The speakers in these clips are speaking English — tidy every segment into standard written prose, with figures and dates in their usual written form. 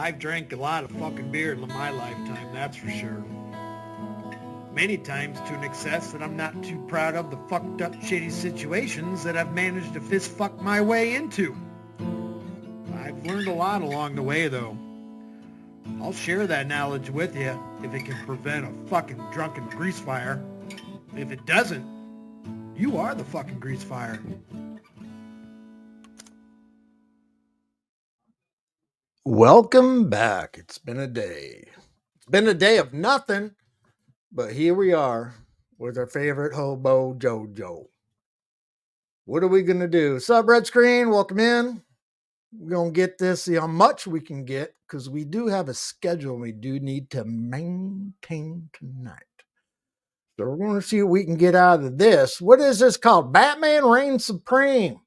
I've drank a lot of fucking beer in my lifetime, that's for sure. Many times to an excess that I'm not too proud of the fucked up shitty situations that I've managed to fist fuck my way into. I've learned a lot along the way though. I'll share that knowledge with you if it can prevent a fucking drunken grease fire. If it doesn't, you are the fucking grease fire. Welcome back. It's been a day. It's been a day of nothing, but here we are with our favorite hobo, JoJo. What are we going to do? Sub Red Screen, welcome in. We're going to get this, see how much we can get, because we do have a schedule we do need to maintain tonight. So we're going to see what we can get out of this. What is this called? Batman Reigns Supreme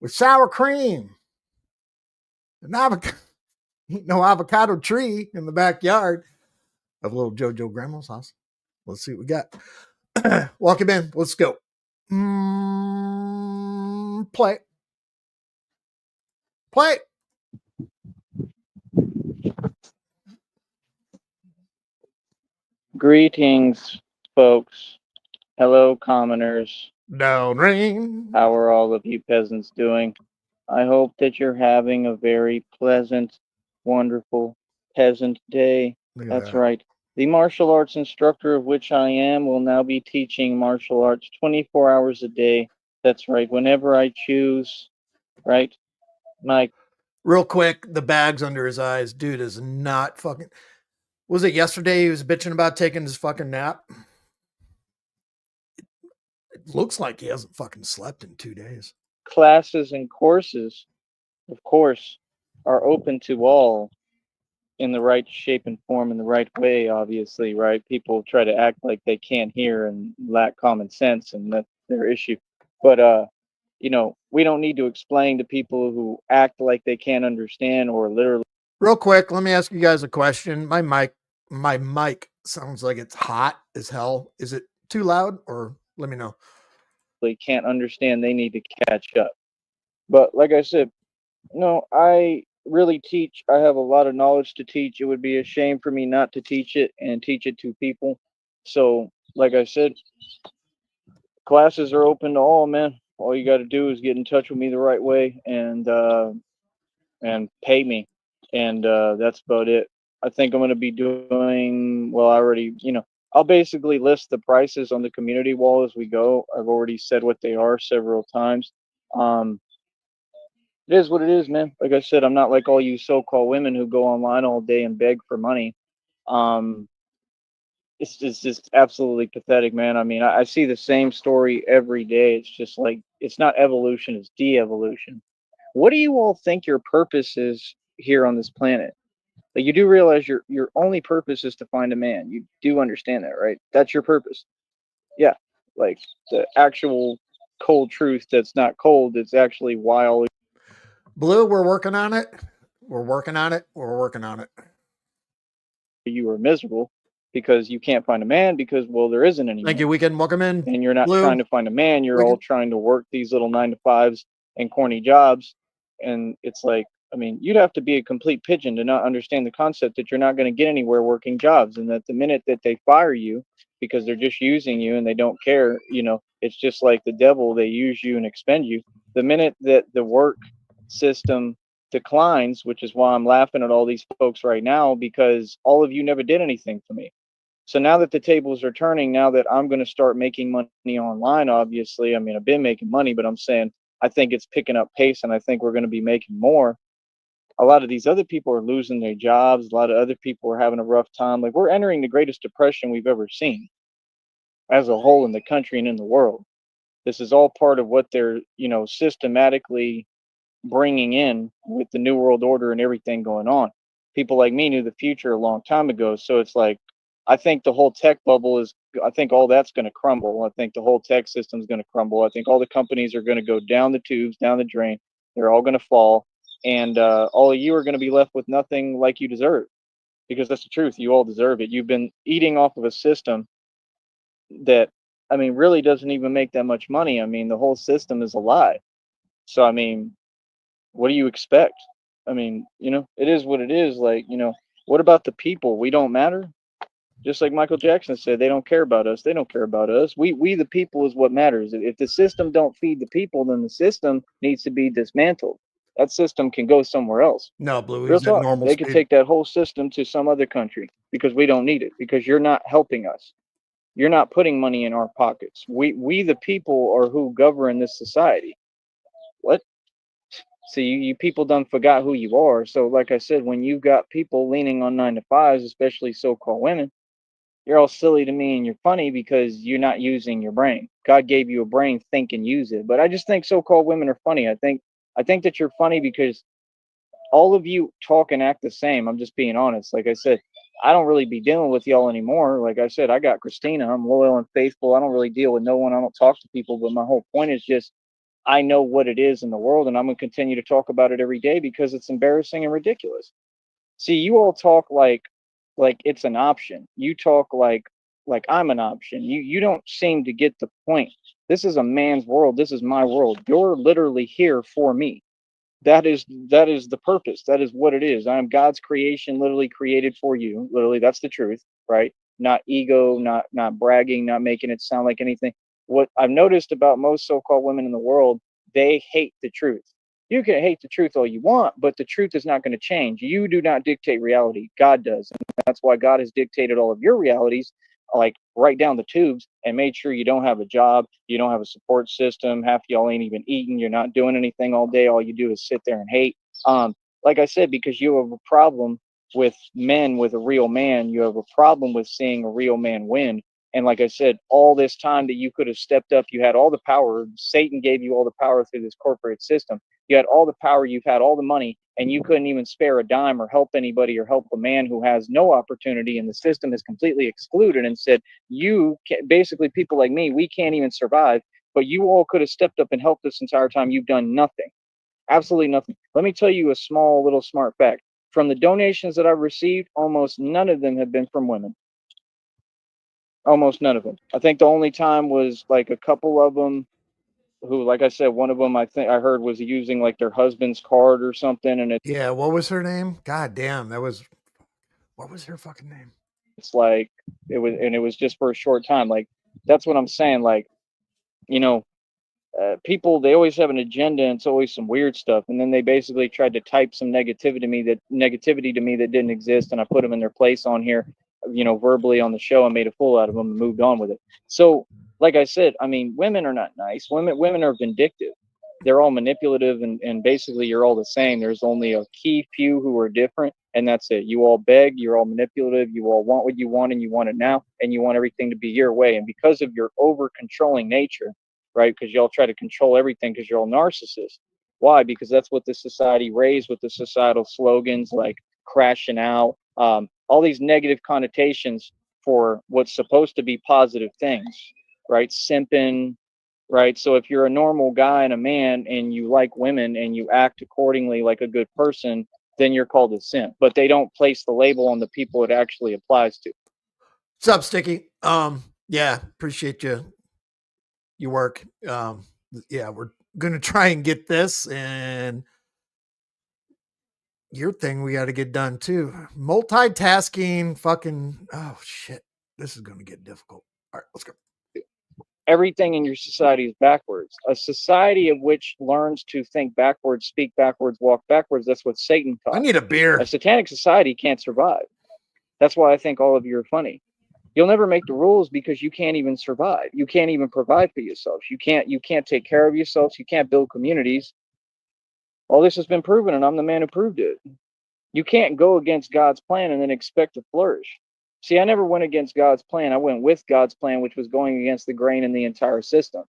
with sour cream. An avocado tree in the backyard of little JoJo Grandma's house. Let's see what we got. Welcome in. Let's go. Play. Play. Greetings, folks. Hello, commoners. Down ring. How are all of you peasants doing? I hope that you're having a very pleasant, wonderful peasant day. That's that. right. The martial arts instructor of which I am will now be teaching martial arts 24 hours a day. That's right. Whenever I choose, right? My Real quick, the bags under his eyes. Dude is not fucking. Was it yesterday he was bitching about taking his fucking nap? It looks like he hasn't fucking slept in 2 days. classes and courses, of course, are open to all in the right shape and form, in the right way, obviously, right? People try to act like they can't hear and lack common sense, and that's their issue. But we don't need to explain to people who act like they can't understand or literally Real quick, let me ask you guys a question. My mic sounds like it's hot as hell. Is it too loud or let me know? can't understand. They need to catch up. But like I said, no, I really teach. I have a lot of knowledge to teach. It would be a shame for me not to teach it and teach it to people. So, like I said, classes are open to all, man. All you got to do is get in touch with me the right way and pay me, and that's about it. I think I'm going to be doing well. I already, I'll basically list the prices on the community wall as we go. I've already said what they are several times. Um, it is what it is, man. Like I said, I'm not like all you so-called women who go online all day and beg for money. Um, it's just absolutely pathetic, man. I mean, I see the same story every day. It's just like it's not evolution, it's de-evolution. What do you all think your purpose is here on this planet? Like you do realize your only purpose is to find a man. You do understand that, right? That's your purpose. Yeah. Like the actual cold truth that's not cold, it's actually why all Blue, we're working on it. We're working on it. We're working on it. you are miserable because you can't find a man because well there isn't any Thank man. you. Weekend, welcome in. And you're not Blue, trying to find a man, you're all Weekend. trying to work these little 9 to 5s and corny jobs. And it's like, I mean, you'd have to be a complete pigeon to not understand the concept that you're not going to get anywhere working jobs, and that the minute that they fire you because they're just using you and they don't care, it's just like the devil, they use you and expend you. The minute that the work system declines, which is why I'm laughing at all these folks right now, because all of you never did anything for me. So now that the tables are turning, now that I'm going to start making money online, obviously, I mean, I've been making money, but I'm saying I think it's picking up pace and I think we're going to be making more. A lot of these other people are losing their jobs. A lot of other people are having a rough time. Like we're entering the greatest depression we've ever seen as a whole in the country and in the world. This is all part of what they're, systematically bringing in with the New World Order and everything going on. People like me knew the future a long time ago. So it's like, I think the whole tech bubble is, I think all that's going to crumble. I think the whole tech system is going to crumble. I think all the companies are going to go down the tubes, down the drain. They're all going to fall. And all of you are going to be left with nothing like you deserve, because that's the truth. You all deserve it. You've been eating off of a system that, I mean, really doesn't even make that much money. I mean, the whole system is a lie. So, I mean, what do you expect? I mean, it is what it is. Like, what about the people? We don't matter. Just like Michael Jackson said, they don't care about us. They don't care about us. We the people is what matters. If the system don't feed the people, then the system needs to be dismantled. That system can go somewhere else. No, Blue, Real he's at talk. normal They could speed. take that whole system to some other country because we don't need it, because you're not helping us. You're not putting money in our pockets. We the people are who govern this society. What? See, you people done forgot who you are. So like I said, when you've got people leaning on 9 to 5s, especially so-called women, you're all silly to me and you're funny because you're not using your brain. God gave you a brain, think and use it. But I just think so-called women are funny. I think that you're funny because all of you talk and act the same. I'm just being honest. Like I said, I don't really be dealing with y'all anymore. Like I said, I got Christina. I'm loyal and faithful. I don't really deal with no one. I don't talk to people. But my whole point is just I know what it is in the world, and I'm going to continue to talk about it every day because it's embarrassing and ridiculous. See, you all talk like it's an option. You talk like I'm an option. You don't seem to get the point. This is a man's world. This is my world. You're literally here for me. That is the purpose. That is what it is. I am God's creation, literally created for you. Literally, that's the truth, right? Not ego, not bragging, not making it sound like anything. What I've noticed about most so-called women in the world, they hate the truth. You can hate the truth all you want, but the truth is not going to change. You do not dictate reality. God does. And that's why God has dictated all of your realities, like right down the tubes, and made sure you don't have a job, you don't have a support system, half y'all ain't even eating, you're not doing anything all day, all you do is sit there and hate. Like I said, because you have a problem with men, with a real man, you have a problem with seeing a real man win. And like I said, all this time that you could have stepped up, you had all the power. Satan gave you all the power through this corporate system. You had all the power, you've had all the money, and you couldn't even spare a dime or help anybody or help a man who has no opportunity, and the system is completely excluded and said, basically people like me, we can't even survive. But you all could have stepped up and helped this entire time. You've done nothing, absolutely nothing. Let me tell you a small little smart fact. From the donations that I've received, almost none of them have been from women. Almost none of them. I think the only time was like a couple of them who, like I said, one of them I think I heard was using like their husband's card or something, and Yeah, what was her name? God damn, what was her fucking name? it's like it was just for a short time. Like that's what I'm saying. Like, you know, people, they always have an agenda, and it's always some weird stuff, and then they basically tried to type some negativity to me that didn't exist, and I put them in their place on here, verbally on the show, and made a fool out of them and moved on with it. So like I said, I mean, women are not nice. Women are vindictive. They're all manipulative, and basically you're all the same. There's only a key few who are different, and that's it. You all beg, you're all manipulative, you all want what you want, and you want it now, and you want everything to be your way. And because of your over controlling nature, right? Because y'all try to control everything because you're all narcissists. Why? Because that's what the society raised with the societal slogans like crashing out, all these negative connotations for what's supposed to be positive things, right? Simping, right? So if you're a normal guy and a man and you like women and you act accordingly like a good person, then you're called a simp. But they don't place the label on the people it actually applies to. What's up, Sticky? Yeah, appreciate your work. Yeah, we're gonna try and get this and your thing we got to get done too. Multitasking, fucking oh shit. This is gonna get difficult. All right, let's go. Everything in your society is backwards. A society of which learns to think backwards, speak backwards, walk backwards, that's what Satan I taught. need a beer. A satanic society can't survive. That's why I think all of you are funny. You'll never make the rules because you can't even survive. You can't even provide for yourselves. You can't take care of yourselves. You can't build communities. All this has been proven, and I'm the man who proved it. You can't go against God's plan and then expect to flourish. See, I never went against God's plan. I went with God's plan, which was going against the grain in the entire system.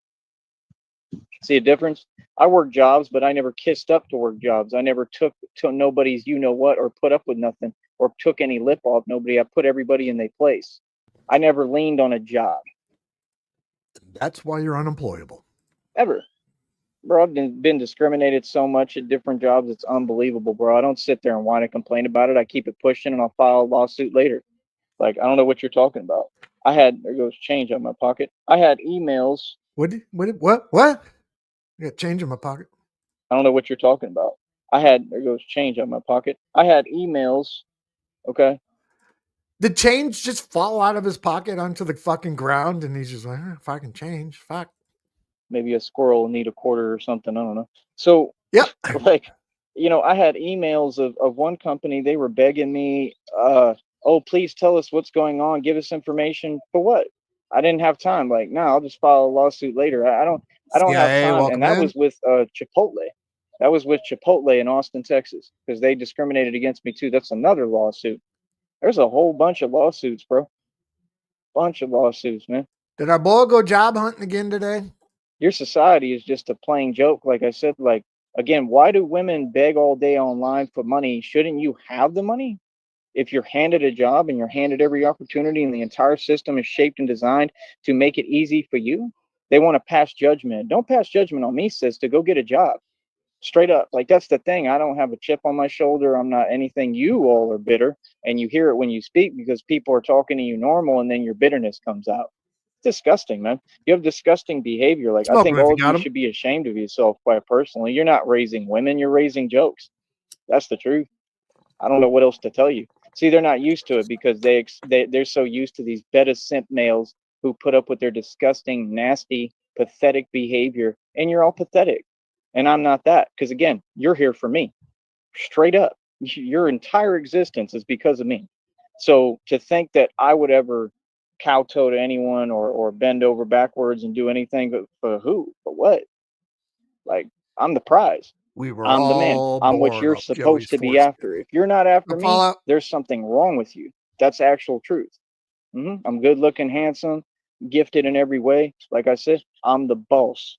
See a difference? I worked jobs, but I never kissed up to work jobs. I never took nobody's you know what, or put up with nothing, or took any lip off nobody. I put everybody in their place. I never leaned on a job. That's why you're unemployable. Ever. Bro, I've been discriminated so much at different jobs. It's unbelievable, bro. I don't sit there and whine and complain about it. I keep it pushing, and I'll file a lawsuit later. Like, I don't know what you're talking about. There goes change out of my pocket. I had emails. What? I got change in my pocket. I don't know what you're talking about. there goes change out of my pocket. I had emails. Okay. Did change just fall out of his pocket onto the fucking ground, and he's just like, if I can change, fuck. Maybe a squirrel will need a quarter or something. I don't know. So, Yep. like, I had emails of one company. They were begging me, oh, please tell us what's going on. Give us information. For what? I didn't have time. Like, no, I'll just file a lawsuit later. I don't have CIA, time. And welcome that in. was with Chipotle. That was with Chipotle in Austin, Texas, because they discriminated against me too. That's another lawsuit. There's a whole bunch of lawsuits, bro. Bunch of lawsuits, man. Did our boy go job hunting again today? Your society is just a plain joke. Like I said, like, again, why do women beg all day online for money? Shouldn't you have the money? If you're handed a job and you're handed every opportunity and the entire system is shaped and designed to make it easy for you, they want to pass judgment. Don't pass judgment on me, sis, to go get a job. Straight up. Like, that's the thing. I don't have a chip on my shoulder. I'm not anything. You all are bitter, and you hear it when you speak because people are talking to you normal, and then your bitterness comes out. It's disgusting, man. You have disgusting behavior. Like, I Smoke him think if all you of got you him. should be ashamed of yourself, quite personally. You're not raising women, you're raising jokes. That's the truth. I don't know what else to tell you. See, they're not used to it because they're so used to these beta simp males who put up with their disgusting, nasty, pathetic behavior, and you're all pathetic. And I'm not that because again, you're here for me, straight up. Your entire existence is because of me. So to think that I would ever kowtow to anyone or bend over backwards and do anything, but for who? For what? Like, I'm the prize. We were I'm the man. all I'm what born you're off Joey's supposed to be after. foreskin. If you're not after The me, fallout. there's something wrong with you. That's actual truth. I'm good looking, handsome, gifted in every way. Like I said, I'm the boss.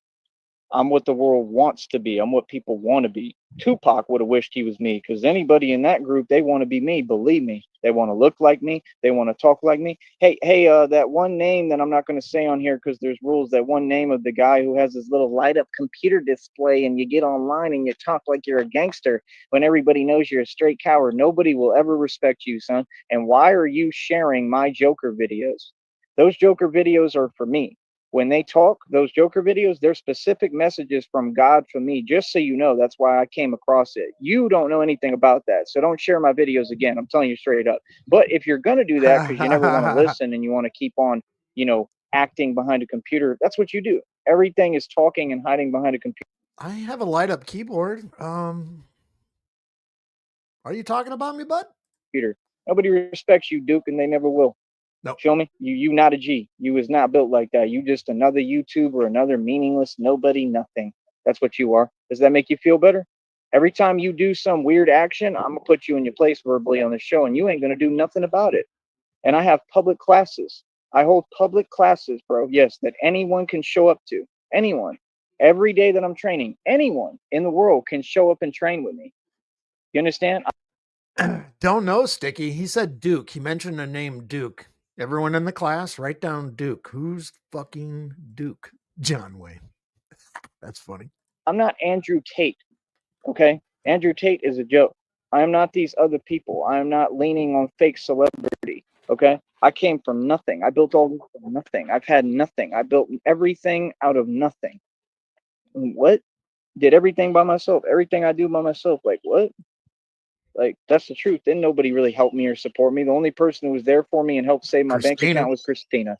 I'm what the world wants to be. I'm what people want to be. Tupac would have wished he was me because anybody in that group, they want to be me. Believe me, they want to look like me. They want to talk like me. Hey, that one name that I'm not going to say on here because there's rules. That one name of the guy who has his little light up computer display, and you get online and you talk like you're a gangster when everybody knows you're a straight coward. Nobody will ever respect you, son. And why are you sharing my Joker videos? Those Joker videos are for me. When they talk, those Joker videos, they're specific messages from God for me, just so you know. That's why I came across it. You don't know anything about that, so don't share my videos again. I'm telling you straight up. But if you're going to do that because you never want to listen and you want to keep on, acting behind a computer, that's what you do. Everything is talking and hiding behind a computer. I have a light up keyboard. Are you talking about me, bud? Nobody respects you, Duke, and they never will. No. Feel me? You not a G. You was not built like that. You just another YouTuber, another meaningless nobody, nothing. That's what you are. Does that make you feel better? Every time you do some weird action, I'm gonna put you in your place verbally on the show, and you ain't gonna do nothing about it. And I have public classes. I hold public classes, bro. Yes, that anyone can show up to. Anyone. Every day that I'm training, anyone in the world can show up and train with me. You understand? Don't know, Sticky. He said Duke. He mentioned the name Duke. Everyone in the class, write down Duke. Who's fucking Duke? John Wayne. That's funny. I'm not Andrew Tate. Okay? Andrew Tate is a joke. I am not these other people. I am not leaning on fake celebrity. Okay? I came from nothing. I built all this from nothing. I've had nothing. I built everything out of nothing. What? Did everything by myself. Everything I do by myself. Like, what? Like, that's the truth. Then nobody really helped me or support me. The only person who was there for me and helped save my bank Christina. account was Christina.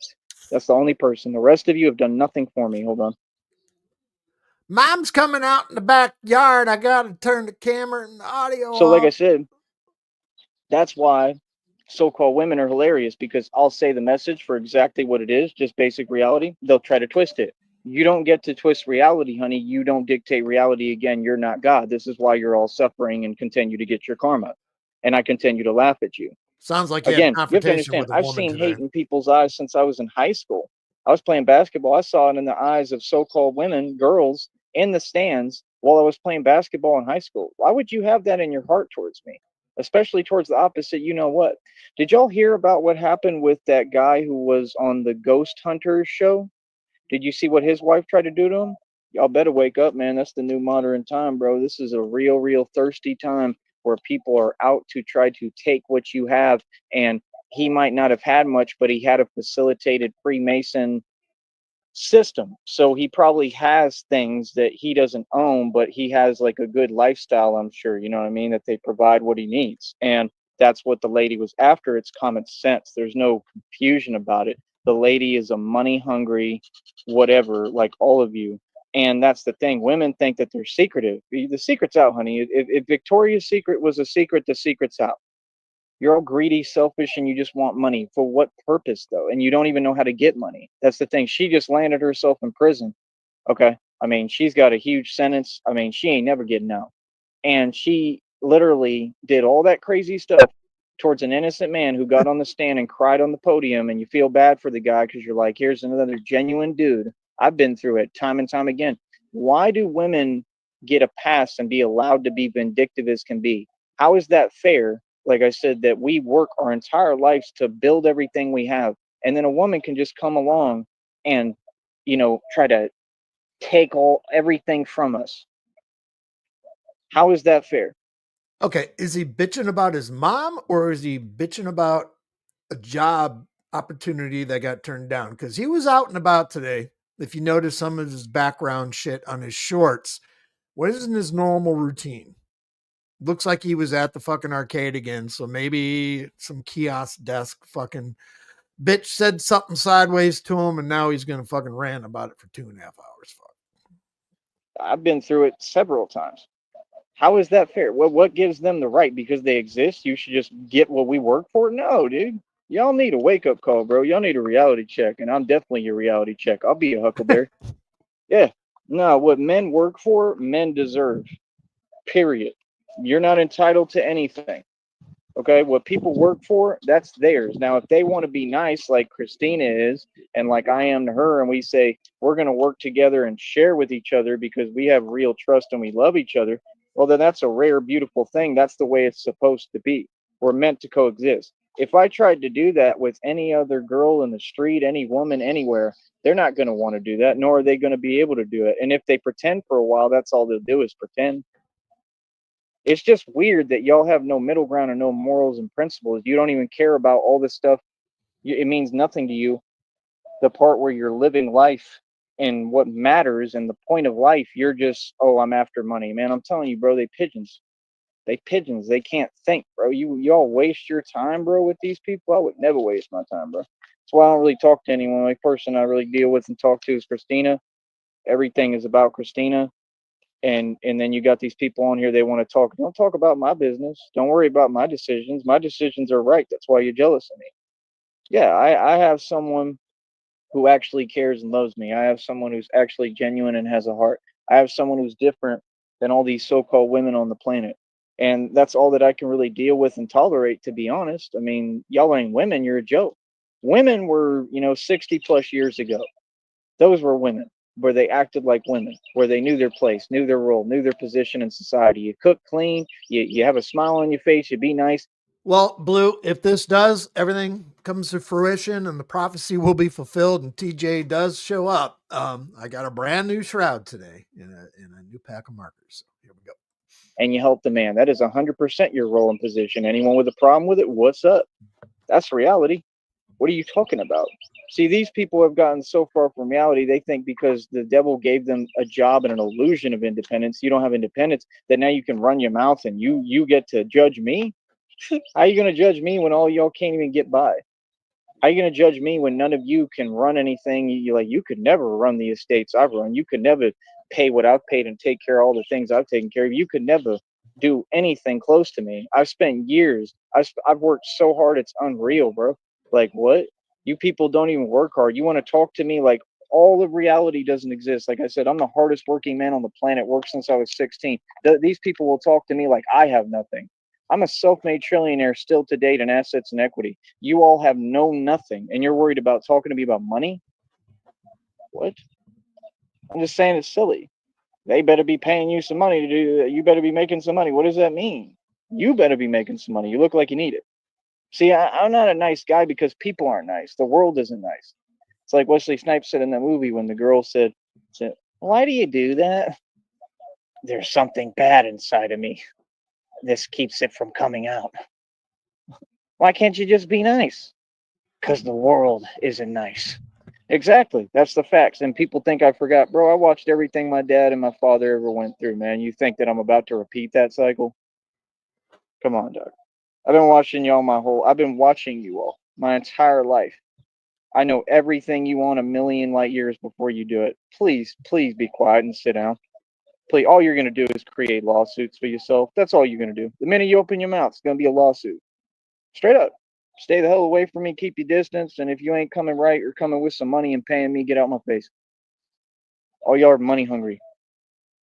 That's the only person. The rest of you have done nothing for me. Hold on. Mom's coming out in the backyard. I gotta turn the camera and the audio So, like I off. said, that's why so-called women are hilarious, because I'll say the message for exactly what it is, just basic reality. They'll try to twist it. You don't get to twist reality, honey. You don't dictate reality. Again, you're not God. This is why you're all suffering and continue to get your karma. And I continue to laugh at you. Sounds like you had a Again, you have to confrontation understand, with a I've woman seen today. hate in people's eyes since I was in high school. I was playing basketball. I saw it in the eyes of so-called women, girls in the stands while I was playing basketball in high school. Why would you have that in your heart towards me? Especially towards the opposite, you know what? Did y'all hear about what happened with that guy who was on the Ghost Hunters show? Did you see what his wife tried to do to him? Y'all better wake up, man. That's the new modern time, bro. This is a real, real thirsty time where people are out to try to take what you have. And he might not have had much, but he had a facilitated Freemason system. So he probably has things that he doesn't own, but he has like a good lifestyle, I'm sure, you know what I mean, that they provide what he needs. And that's what the lady was after. It's common sense. There's no confusion about it. The lady is a money hungry, whatever, like all of you. And that's the thing. Women think that they're secretive. The secret's out, honey. If Victoria's Secret was a secret, the secret's out. You're all greedy, selfish, and you just want money. For what purpose, though? And you don't even know how to get money. That's the thing. She just landed herself in prison. Okay. I mean, she's got a huge sentence. I mean, she ain't never getting out. And she literally did all that crazy stuff towards an innocent man who got on the stand and cried on the podium. And you feel bad for the guy because you're like, here's another genuine dude. I've been through it time and time again. Why do women get a pass and be allowed to be vindictive as can be? How is that fair? Like I said, that we work our entire lives to build everything we have. And then a woman can just come along and, try to take everything from us. How is that fair? Okay, is he bitching about his mom or is he bitching about a job opportunity that got turned down? Because he was out and about today. If you notice some of his background shit on his shorts, what isn't his normal routine? Looks like he was at the fucking arcade again. So maybe some kiosk desk fucking bitch said something sideways to him and now he's going to fucking rant about it for 2.5 hours. Fuck. I've been through it several times. How is that fair? What gives them the right? Because they exist, you should just get what we work for? No, dude. Y'all need a wake-up call, bro. Y'all need a reality check, and I'm definitely your reality check. I'll be a huckleberry. Yeah. No, what men work for, men deserve. Period. You're not entitled to anything. Okay, what people work for, that's theirs. Now, if they want to be nice, like Christina is, and like I am to her, and we say we're going to work together and share with each other because we have real trust and we love each other, well, then that's a rare, beautiful thing. That's the way it's supposed to be. We're meant to coexist. If I tried to do that with any other girl in the street, any woman, anywhere, they're not going to want to do that, nor are they going to be able to do it. And if they pretend for a while, that's all they'll do is pretend. It's just weird that y'all have no middle ground and no morals and principles. You don't even care about all this stuff. It means nothing to you. The part where you're living life and what matters and the point of life, you're just, oh, I'm after money. Man, I'm telling you, bro, they pigeons. They pigeons. They can't think, bro. Y'all waste your time, bro, with these people. I would never waste my time, bro. That's why I don't really talk to anyone. The person I really deal with and talk to is Christina. Everything is about Christina. And then you got these people on here, they want to talk. Don't talk about my business. Don't worry about my decisions. My decisions are right. That's why you're jealous of me. Yeah, I have someone who actually cares and loves me. I have someone who's actually genuine and has a heart. I have someone who's different than all these so-called women on the planet. And that's all that I can really deal with and tolerate, to be honest. I mean, y'all ain't women, you're a joke. Women were, 60 plus years ago. Those were women where they acted like women, where they knew their place, knew their role, knew their position in society. You cook clean, you have a smile on your face, you be nice. Well, Blue, if this does, everything comes to fruition and the prophecy will be fulfilled and TJ does show up, I got a brand new shroud today in a new pack of markers. So here we go. And you help the man. That is 100% your role and position. Anyone with a problem with it, what's up? That's reality. What are you talking about? See, these people have gotten so far from reality, they think because the devil gave them a job and an illusion of independence, you don't have independence, that now you can run your mouth and you get to judge me? How are you going to judge me when all y'all can't even get by? How are you going to judge me when none of you can run anything? You could never run the estates I've run. You could never pay what I've paid and take care of all the things I've taken care of. You could never do anything close to me. I've spent years. I've worked so hard, it's unreal, bro. Like, what? You people don't even work hard. You want to talk to me like all of reality doesn't exist. Like I said, I'm the hardest working man on the planet. Worked since I was 16. These people will talk to me like I have nothing. I'm a self-made trillionaire still to date in assets and equity. You all have nothing, and you're worried about talking to me about money? What? I'm just saying it's silly. They better be paying you some money to do that. You better be making some money. What does that mean? You better be making some money. You look like you need it. See, I'm not a nice guy because people aren't nice. The world isn't nice. It's like Wesley Snipes said in that movie when the girl said, why do you do that? There's something bad inside of me. This keeps it from coming out. Why can't you just be nice? Because the world isn't nice. Exactly. That's the facts. And people think I forgot. Bro, I watched everything my dad and my father ever went through, man. You think that I'm about to repeat that cycle? Come on, dog. I've been watching you all my entire life. I know everything you want a million light years before you do it. Please, please be quiet and sit down. Please, all you're going to do is create lawsuits for yourself. That's all you're going to do. The minute you open your mouth, it's going to be a lawsuit. Straight up. Stay the hell away from me. Keep your distance. And if you ain't coming right or coming with some money and paying me, get out my face. All y'all are money hungry.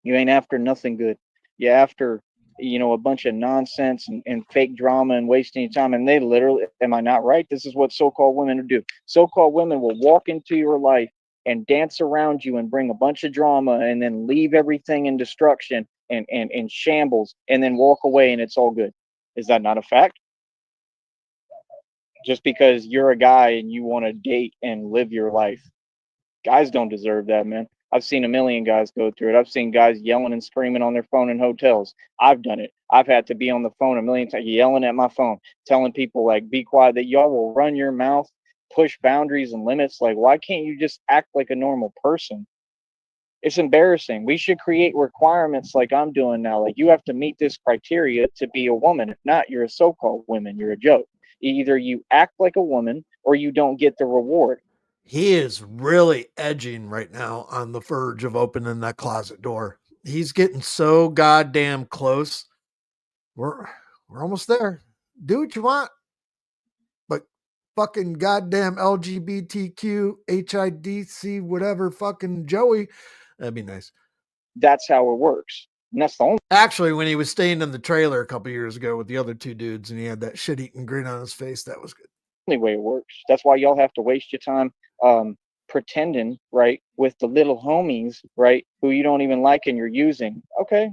You ain't after nothing good. You're after, a bunch of nonsense and fake drama and wasting your time. And they literally, am I not right? This is what so-called women do. So-called women will walk into your life and dance around you and bring a bunch of drama and then leave everything in destruction and shambles and then walk away and it's all good. Is that not a fact? Just because you're a guy and you want to date and live your life. Guys don't deserve that, man. I've seen a million guys go through it. I've seen guys yelling and screaming on their phone in hotels. I've done it. I've had to be on the phone a million times, yelling at my phone, telling people like, "Be quiet." That y'all will run your mouth, push boundaries and limits. Like, why can't you just act like a normal person? It's embarrassing. We should create requirements like I'm doing now. Like, you have to meet this criteria to be a woman. If not, you're a so-called woman. You're a joke. Either you act like a woman or you don't get the reward. He is really edging right now on the verge of opening that closet door. He's getting so goddamn close. We're almost there. Do what you want, but fucking goddamn LGBTQ HIDC whatever fucking Joey, that'd be nice. That's how it works. And that's the only Actually, when he was staying in the trailer a couple years ago with the other two dudes, and he had that shit-eating grin on his face, that was good. way it works. That's why y'all have to waste your time pretending, right, with the little homies, right, who you don't even like and you're using. Okay,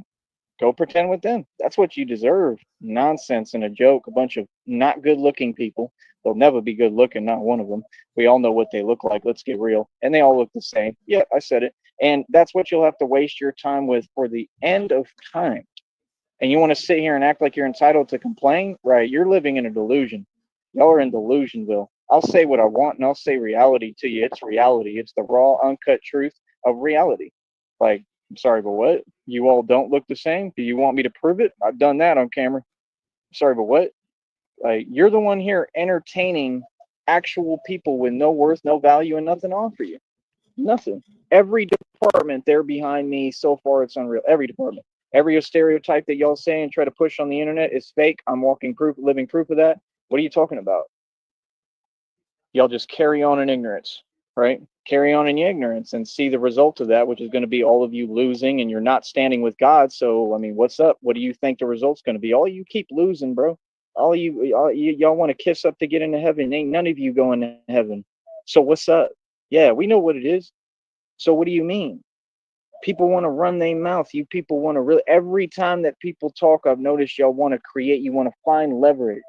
go pretend with them. That's what you deserve. Nonsense and a joke. A bunch of not good looking people. They'll never be good looking, not one of them. We all know what they look like. Let's get real. And they all look the same. Yeah, I said it. And that's what you'll have to waste your time with for the end of time. And you want to sit here and act like you're entitled to complain? Right. You're living in a delusion. Y'all are in delusionville. I'll say what I want and I'll say reality to you. It's reality. It's the raw, uncut truth of reality. Like, I'm sorry, but what? You all don't look the same? Do you want me to prove it? I've done that on camera. Sorry, but what? Like, you're the one here entertaining actual people with no worth, no value, and nothing to offer you. Nothing. Every department there behind me, so far it's unreal. Every department. Every stereotype that y'all say and try to push on the internet is fake. I'm walking proof, living proof of that. What are you talking about? Y'all just carry on in ignorance, right? Carry on in your ignorance and see the result of that, which is going to be all of you losing and you're not standing with God. So, I mean, what's up? What do you think the result's going to be? All you keep losing, bro. Y'all want to kiss up to get into heaven. Ain't none of you going to heaven. So what's up? Yeah, we know what it is. So what do you mean? People want to run their mouth. You people want to really, every time that people talk, I've noticed y'all want to create, you want to find leverage.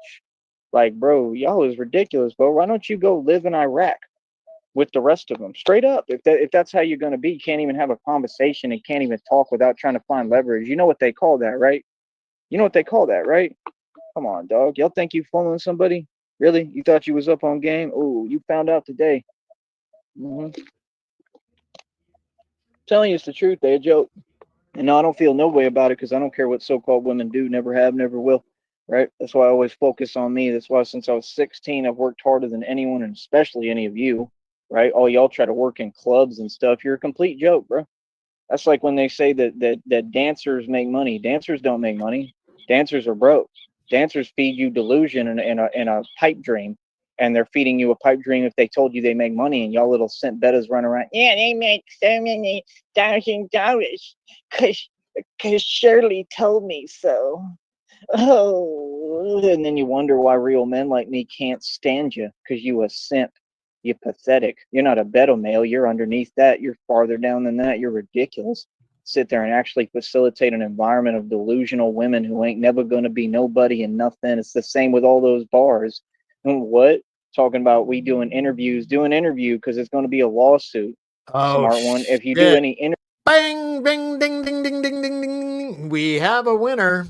Like, bro, y'all is ridiculous, bro. Why don't you go live in Iraq with the rest of them? Straight up. If that's how you're going to be, you can't even have a conversation and can't even talk without trying to find leverage. You know what they call that, right? You know what they call that, right? Come on, dog. Y'all think you fooling somebody? Really? You thought you was up on game? Oh, you found out today. Telling you it's the truth. They a joke. And no, I don't feel no way about it because I don't care what so-called women do. Never have, never will. Right? That's why I always focus on me. That's why since I was 16, I've worked harder than anyone, and especially any of you. Right? All y'all try to work in clubs and stuff. You're a complete joke, bro. That's like when they say that dancers make money. Dancers don't make money. Dancers are broke. Dancers feed you delusion in a pipe dream, and they're feeding you a pipe dream if they told you they make money, and y'all little cent bettas run around. Yeah, they make so many $1,000 because Shirley told me so. Oh, and then you wonder why real men like me can't stand you because you a simp. You're pathetic. You're not a beta male. You're underneath that. You're farther down than that. You're ridiculous. Sit there and actually facilitate an environment of delusional women who ain't never going to be nobody and nothing. It's the same with all those bars. And what? Talking about we doing interviews. Do an interview because it's going to be a lawsuit. Oh, Smart one. If you shit. do any interview. Bang, bing, ding, ding, ding, ding, ding, ding. We have a winner.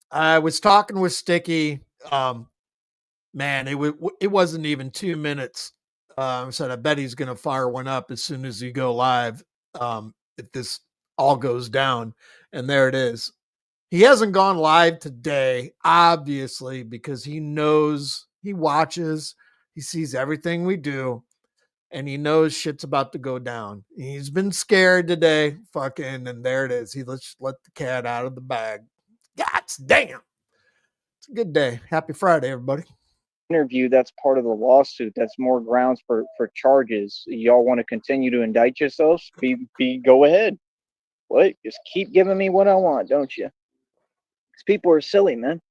I was talking with Sticky. Man, it wasn't even 2 minutes Said, I bet he's going to fire one up as soon as you go live. If this all goes down. And there it is. He hasn't gone live today, obviously, because he knows, he watches, he sees everything we do, and he knows shit's about to go down. He's been scared today, fucking, and there it is. He let the cat out of the bag. God damn. It's a good day. Happy Friday, everybody. Interview, that's part of the lawsuit. That's more grounds for charges. Y'all want to continue to indict yourselves? Go ahead. What? Just keep giving me what I want, don't you? Because people are silly, man.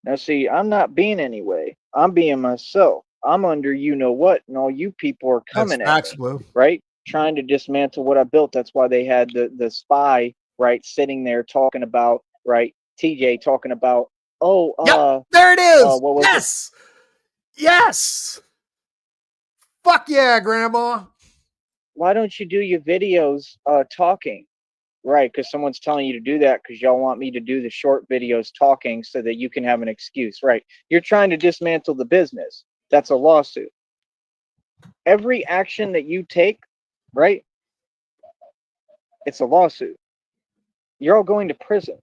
Now, see, I'm not being anyway. I'm being myself. I'm under you know what, and all you people are coming at me, Blue. right? Trying to dismantle what I built. That's why they had the spy, right, sitting there talking about, right, TJ talking about, yep, there it is. What was yes. It? Yes. Fuck yeah, Grandma. Why don't you do your videos talking? Right, because someone's telling you to do that because y'all want me to do the short videos talking so that you can have an excuse. Right. You're trying to dismantle the business. That's a lawsuit. Every action that you take, right, it's a lawsuit. You're all going to prison.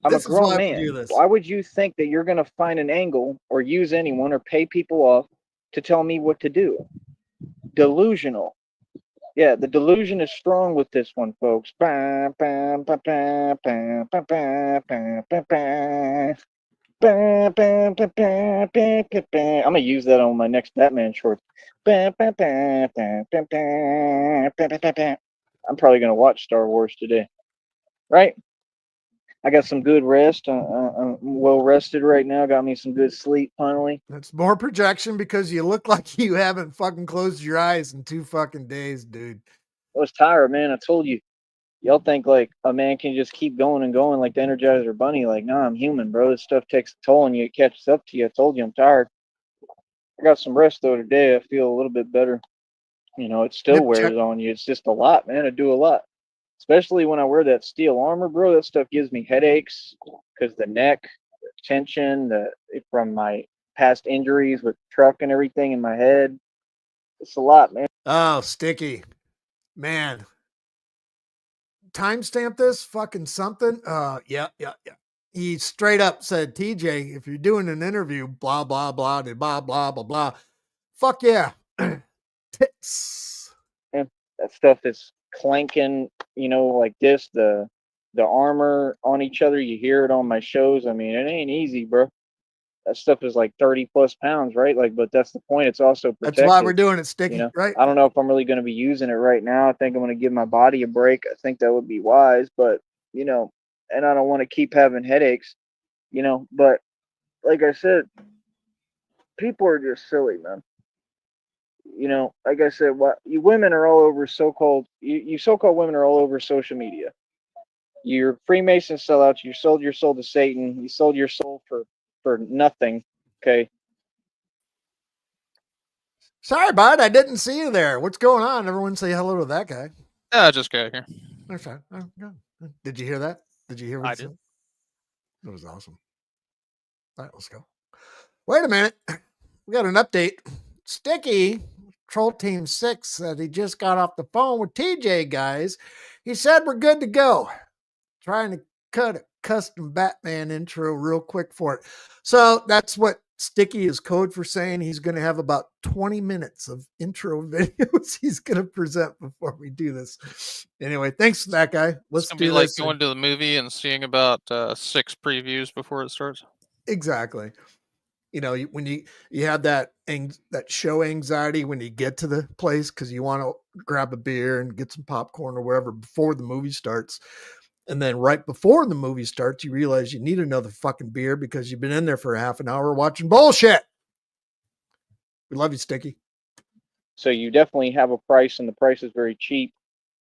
I'm a grown man. Why would you think that you're going to find an angle or use anyone or pay people off to tell me what to do? Delusional. Yeah, the delusion is strong with this one, folks. I'm going to use that on my next Batman short. I'm probably going to watch Star Wars today. Right? I got some good rest. I'm well rested right now. Got me some good sleep finally. That's more projection because you look like you haven't fucking closed your eyes in 2 fucking days, dude. I was tired, man. I told you. Y'all think like a man can just keep going and going like the Energizer Bunny. Like, nah, I'm human, bro. This stuff takes a toll and it catches up to you. I told you I'm tired. I got some rest though today. I feel a little bit better. You know, it still wears on you. It's just a lot, man. I do a lot. Especially when I wear that steel armor, bro. That stuff gives me headaches because the neck, the tension, from my past injuries with truck and everything in my head. It's a lot, man. Oh, Sticky. Man. Timestamp this fucking something. Yeah. He straight up said, TJ, if you're doing an interview, blah, blah, blah, blah, blah, blah, blah. Fuck yeah. Tits. And that stuff is clanking, you know, like this, the armor on each other. You hear it on my shows. I mean, it ain't easy, bro. That stuff is like 30 plus pounds, right? Like, but that's the point. It's also protective. That's why we're doing it, Sticky, you know? right? I don't know if I'm really going to be using it right now. I think I'm going to give my body a break. I think that would be wise, but you know, and I don't want to keep having headaches, you know, but like I said, people are just silly, man. You know, like I said, you women are all over you so-called women are all over social media. You're Freemason sellouts. You sold your soul to Satan. You sold your soul for nothing. Okay. Sorry, bud. I didn't see you there. What's going on? Everyone say hello to that guy. Yeah, just got here. Okay. Did you hear that? Did you hear what I did? It was awesome. All right, let's go. Wait a minute. We got an update. Sticky, Troll Team 6, said he just got off the phone with TJ, guys. He said we're good to go. Trying to cut a custom Batman intro real quick for it. So that's what Sticky is code for saying he's going to have about 20 minutes of intro videos he's going to present before we do this. Anyway, thanks for that, guy. Let's do like this. Going to the movie and seeing about 6 previews before it starts. Exactly. You know, when you have that show anxiety when you get to the place because you want to grab a beer and get some popcorn or whatever before the movie starts. And then right before the movie starts, you realize you need another fucking beer because you've been in there for half an hour watching bullshit. We love you, Sticky. So you definitely have a price, and the price is very cheap.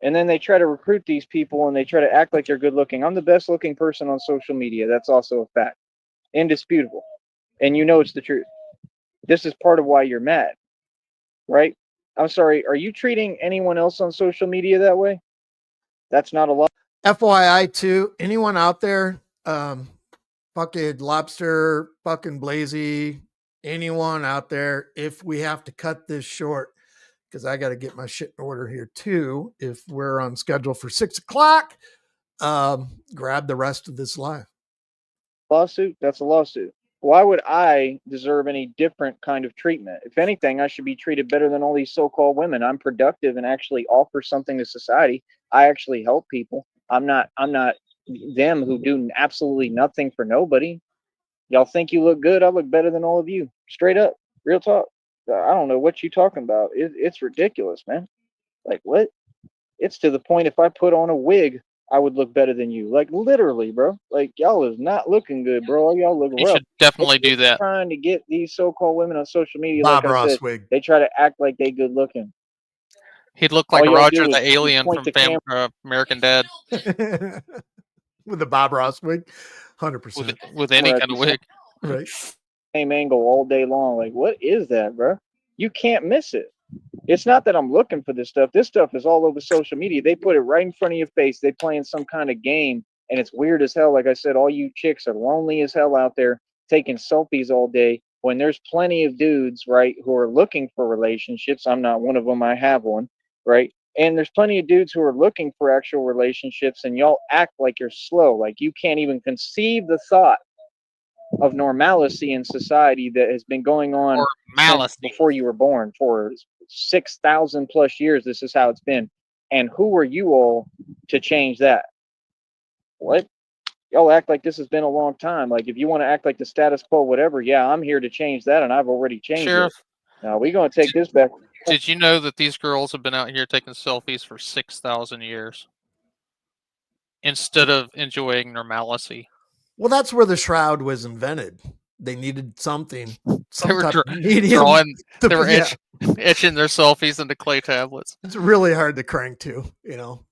And then they try to recruit these people, and they try to act like they're good looking. I'm the best looking person on social media. That's also a fact. Indisputable. And you know it's the truth. This is part of why you're mad, right? I'm sorry. Are you treating anyone else on social media that way? That's not a lot. FYI, too, anyone out there, fucking Lobster, fucking Blazy, anyone out there, if we have to cut this short, because I got to get my shit in order here too. If we're on schedule for 6 o'clock, grab the rest of this live. Lawsuit? That's a lawsuit. Why would I deserve any different kind of treatment? If anything, I should be treated better than all these so-called women. I'm productive and actually offer something to society. I actually help people. I'm not them who do absolutely nothing for nobody. Y'all think you look good? I look better than all of you. Straight up. Real talk. I don't know what you talking about. It's ridiculous, man. Like what? It's to the point if I put on a wig, I would look better than you. Like literally, bro. Like y'all is not looking good, bro. Y'all look You rough. should definitely do that. Trying to get these so-called women on social media, Bob like I Ross said, wig. they try to act like they good looking. He'd look All like y'all Roger do the is alien point from the camera. American Dad With the Bob Ross wig, 100%. with any at kind the of wig. Right. same angle all day long. Like, what is that, bro? You can't miss it. It's not that I'm looking for this stuff. This stuff is all over social media. They put it right in front of your face. They playing some kind of game, and it's weird as hell. Like I said, all you chicks are lonely as hell out there taking selfies all day when there's plenty of dudes, right, who are looking for relationships. I'm not one of them. I have one, right? And there's plenty of dudes who are looking for actual relationships, and y'all act like you're slow. Like you can't even conceive the thought of normalcy in society that has been going on Or since malice. before you were born for 6,000 plus years. This is how it's been. And who are you all to change that? What? Y'all act like this has been a long time. Like if you want to act like the status quo, whatever, yeah, I'm here to change that, and I've already changed Sheriff, it. Now we're gonna take this back. did you know that these girls have been out here taking selfies for 6,000 years instead of enjoying normalcy? Well, that's where the shroud was invented. They needed something, They some were type of medium. drawing, to- they were yeah, etching their selfies into clay tablets. it's really hard to crank to,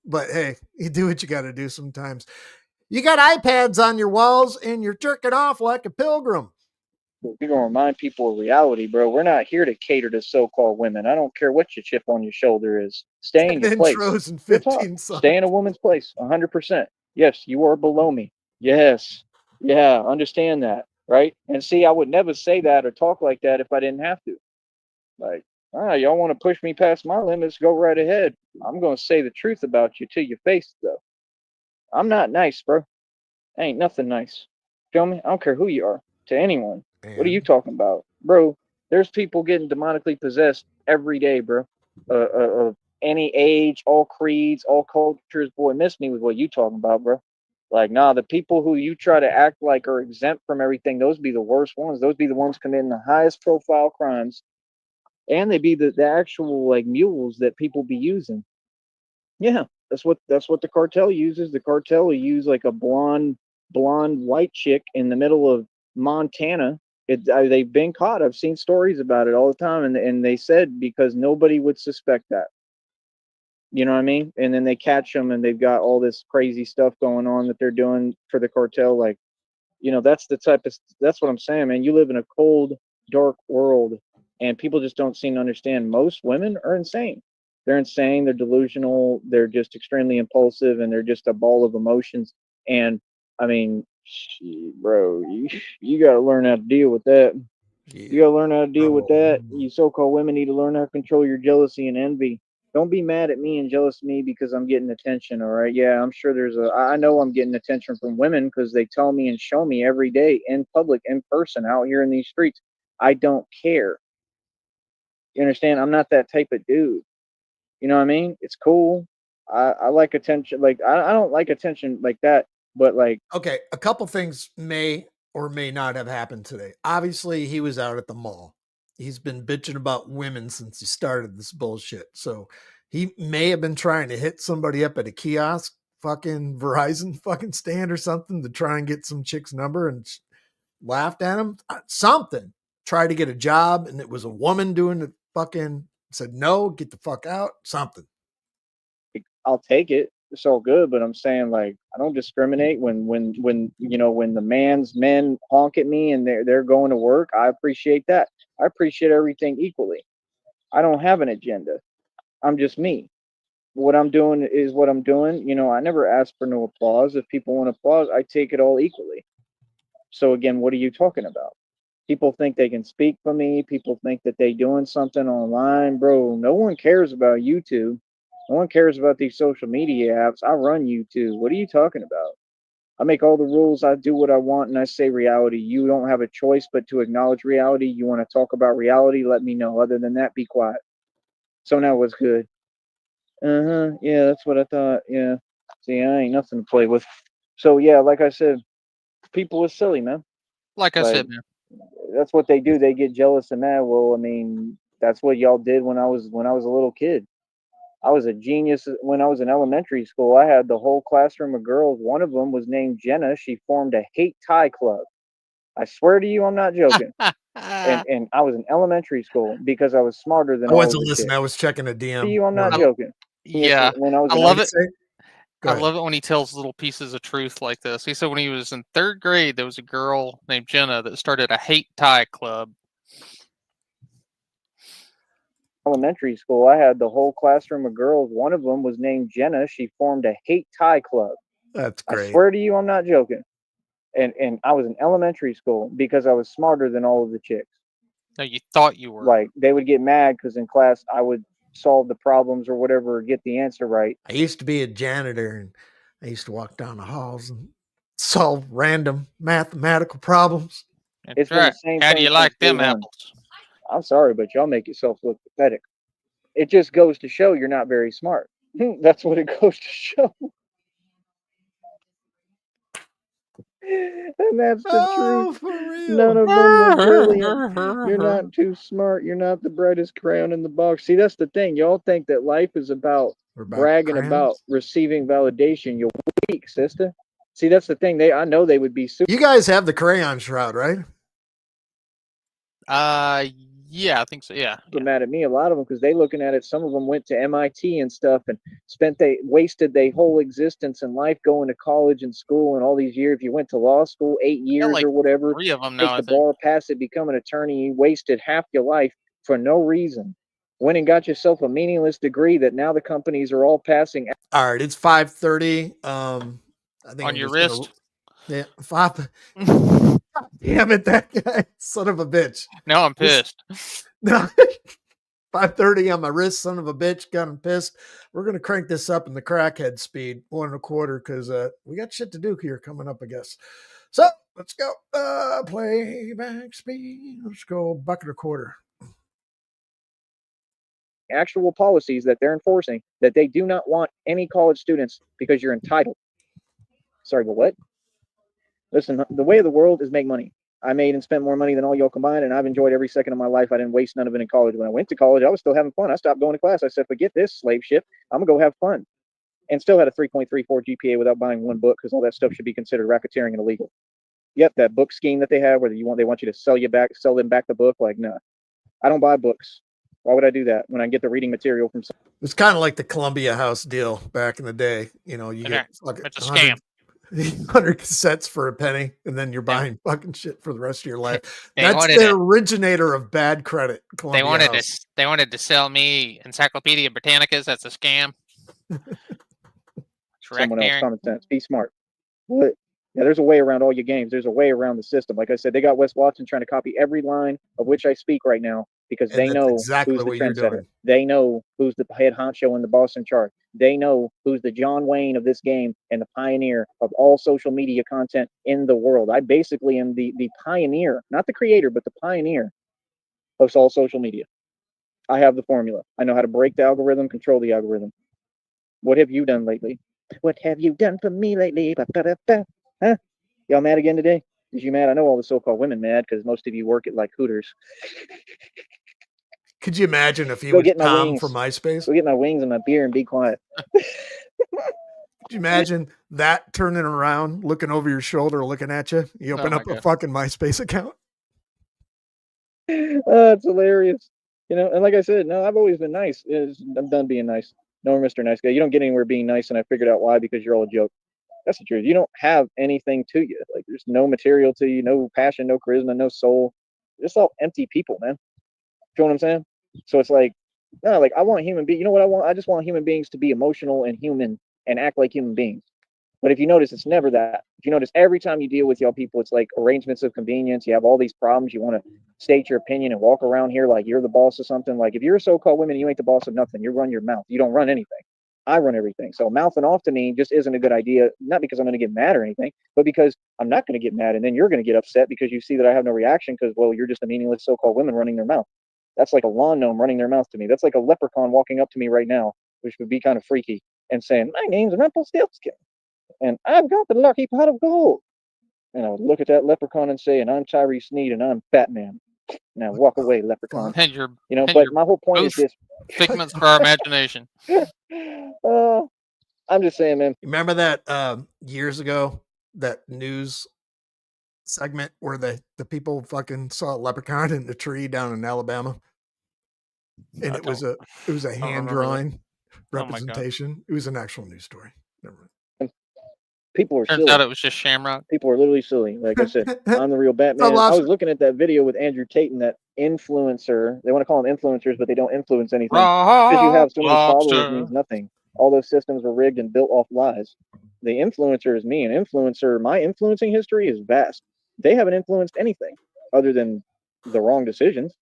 But hey, you do what you got to do sometimes. You got iPads on your walls and you're jerking off like a pilgrim. We're gonna remind people of reality, bro. We're not here to cater to so-called women. I don't care what your chip on your shoulder is. Stay in 10 your place. intros and Real talk. 15 songs. Stay in a woman's place. 100%. Yes, you are below me. Yes. Yeah, understand that, right? And see, I would never say that or talk like that if I didn't have to. Like, y'all want to push me past my limits? Go right ahead. I'm gonna say the truth about you to your face, though. I'm not nice, bro. Ain't nothing nice. Feel me? I don't care who you are. To anyone. What are you talking about, bro? There's people getting demonically possessed every day, bro. Of any age, all creeds, all cultures. Boy, miss me with what you talking about, bro. Like, nah, the people who you try to act like are exempt from everything, those be the worst ones. Those be the ones committing the highest profile crimes, and they be the actual like mules that people be using. Yeah, that's what the cartel uses. The cartel will use like a blonde white chick in the middle of Montana. They've been caught. I've seen stories about it all the time, and they said because nobody would suspect that. You know what I mean? And then they catch them, and they've got all this crazy stuff going on that they're doing for the cartel. Like, that's what I'm saying, man. You live in a cold, dark world, and people just don't seem to understand. Most women are insane. They're insane. They're delusional. They're just extremely impulsive, and they're just a ball of emotions. And I mean, bro, you got to learn how to deal with that. You got to learn how to deal with that. You so-called women need to learn how to control your jealousy and envy. Don't be mad at me and jealous of me because I'm getting attention. All right. Yeah, I'm sure I know I'm getting attention from women because they tell me and show me every day in public, in person, out here in these streets. I don't care. You understand? I'm not that type of dude. You know what I mean? It's cool. I like attention. Like, I don't like attention like that, but like, Okay, a couple things may or may not have happened today. Obviously, he was out at the mall. He's been bitching about women since he started this bullshit. So he may have been trying to hit somebody up at a kiosk, fucking Verizon fucking stand or something to try and get some chick's number and laughed at him. Something. Tried to get a job and it was a woman doing the fucking said no, get the fuck out. Something. I'll take it. It's all good, but I'm saying like I don't discriminate when the man's men honk at me and they're going to work. I appreciate that. I appreciate everything equally. I don't have an agenda. I'm just me. What I'm doing is what I'm doing. I never ask for no applause. If people want applause, I take it all equally. So again, what are you talking about? People think they can speak for me. People think that they doing something online, bro. No one cares about YouTube. No one cares about these social media apps. I run YouTube. What are you talking about? I make all the rules. I do what I want, and I say reality. You don't have a choice but to acknowledge reality. You want to talk about reality? Let me know. Other than that, be quiet. So now what's good? Yeah, that's what I thought. Yeah. See, I ain't nothing to play with. So yeah, like I said, people are silly, man. Like I Like said, man. that's what they do. They get jealous and mad. Well, I mean, that's what y'all did when I was a little kid. I was a genius when I was in elementary school. I had the whole classroom of girls. One of them was named Jenna. She formed a hate tie club. I swear to you, I'm not joking. And I was in elementary school because I was smarter than I all of wasn't the listening. chicks. I was checking a To DM. you, I'm not I, joking. Yes, yeah, when I was I in love What'd it. you say? Go I ahead. love it when he tells little pieces of truth like this. He said when he was in third grade, there was a girl named Jenna that started a hate tie club. elementary school, I had the whole classroom of girls. One of them was named Jenna. She formed a hate tie club. That's I great. swear to you, I'm not joking. And I was in elementary school because I was smarter than all of the chicks. No, you thought you were. Like they would get mad because in class I would solve the problems or whatever or get the answer right. I used to be a janitor, and I used to walk down the halls and solve random mathematical problems. That's It's been the right. same How do thing you since like day them one. apples? I'm sorry, but y'all make yourself look pathetic. It just goes to show you're not very smart. That's what it goes to show. And that's the truth. Oh, for None real. of them were brilliant. You're not too smart. You're not the brightest crayon in the box. See, that's the thing. Y'all think that life is about We're back to bragging about crayons. receiving validation. You're weak, sister. See, that's the thing. I know they would be super You guys have the crayon shroud, right? Yeah, I think so. Yeah. mad at me, a lot of them, because they looking at it. Some of them went to MIT and stuff and wasted their whole existence and life going to college and school and all these years. If you went to law school, 8 years Like or whatever, 3 of them now, take I the think. bar, pass it, become an attorney, you wasted half your life for no reason. Went and got yourself a meaningless degree that now the companies are all passing. All right, it's 5:30. I think On I'm your just gonna wrist. five. Damn it, that guy, son of a bitch. Now I'm This pissed. 5:30 on my wrist, son of a bitch. Got him pissed. We're gonna crank this up in the crackhead speed, 1.25, because we got shit to do here coming up, I guess. So let's go. Playback speed. Let's go bucket or quarter. Actual policies that they're enforcing that they do not want any college students because you're entitled. Sorry, but what? Listen, the way of the world is make money. I made and spent more money than all y'all combined, and I've enjoyed every second of my life. I didn't waste none of it in college. When I went to college, I was still having fun. I stopped going to class. I said, forget this slave ship. I'm going to go have fun. And still had a 3.34 GPA without buying one book because all that stuff should be considered racketeering and illegal. Yep, that book scheme that they have where they want you to sell them back the book. Like, no, I don't buy books. Why would I do that when I get the reading material from It's kind of like the Columbia House deal back in the day. You know, you get fucking It's a scam. 100 cassettes for a penny, and then you're buying fucking shit for the rest of your life. They That's wanted the to. originator of bad credit. They Columbia wanted House. to. They wanted to sell me Encyclopedia Britannicas. That's a scam. someone else. Racketeering. Common sense. Be smart. What? Yeah, there's a way around all your games. There's a way around the system. Like I said, they got Wes Watson trying to copy every line of which I speak right now because And they that's know exactly who's the what you're trendsetter. doing. They know who's the head honcho and the boss in charge. They know who's the John Wayne of this game and the pioneer of all social media content in the world. I basically am the pioneer, not the creator, but the pioneer of all social media. I have the formula. I know how to break the algorithm, control the algorithm. What have you done lately? What have you done for me lately? Huh? Y'all mad again today? Is you mad? I know all the so-called women mad because most of you work at like Hooters. Could you imagine if he Go was get my Tom from wings. MySpace? Go get my wings and my beer and be quiet. Could you imagine that turning around, looking over your shoulder, looking at you? You open Oh my up a god. fucking MySpace account. It's hilarious. And like I said, no, I've always been nice. I'm done being nice. No, Mr. Nice Guy. You don't get anywhere being nice, and I figured out why, because you're all a joke. That's the truth. You don't have anything to you. Like there's no material to you, no passion, no charisma, no soul. Just all empty people, man. You know what I'm saying? So it's like, no, like I want human beings. You know what I want? I just want human beings to be emotional and human and act like human beings. But if you notice, it's never that. If you notice, every time you deal with y'all people, it's like arrangements of convenience. You have all these problems. You want to state your opinion and walk around here like you're the boss of something. Like if you're a so-called woman, you ain't the boss of nothing. You run your mouth. You don't run anything. I run everything. So mouthing off to me just isn't a good idea. Not because I'm going to get mad or anything, but because I'm not going to get mad, and then you're going to get upset because you see that I have no reaction because, well, you're just a meaningless so-called woman running their mouth. That's like a lawn gnome running their mouth to me. That's like a leprechaun walking up to me right now, which would be kind of freaky, and saying, "My name's Rumpelstiltskin, and I've got the lucky pot of gold." And I would look at that leprechaun and say, "And I'm Tyree Sneed, and I'm Batman." Now walk away, leprechaun. And you're, You know, and but you're my whole point is both this. figments for our imagination. I'm just saying, man. Remember that years ago, that news segment where the people fucking saw a leprechaun in the tree down in Alabama, and it was a hand drawing representation. It was an actual news story. Never mind. People are Turns silly. out it was just Shamrock. People are literally silly. Like I said, I'm the real Batman. I was looking at that video with Andrew Tate and that influencer. They want to call them influencers, but they don't influence anything. Because you have so many followers means nothing. All those systems were rigged and built off lies. The influencer is me. An influencer, my influencing history is vast. They haven't influenced anything other than the wrong decisions.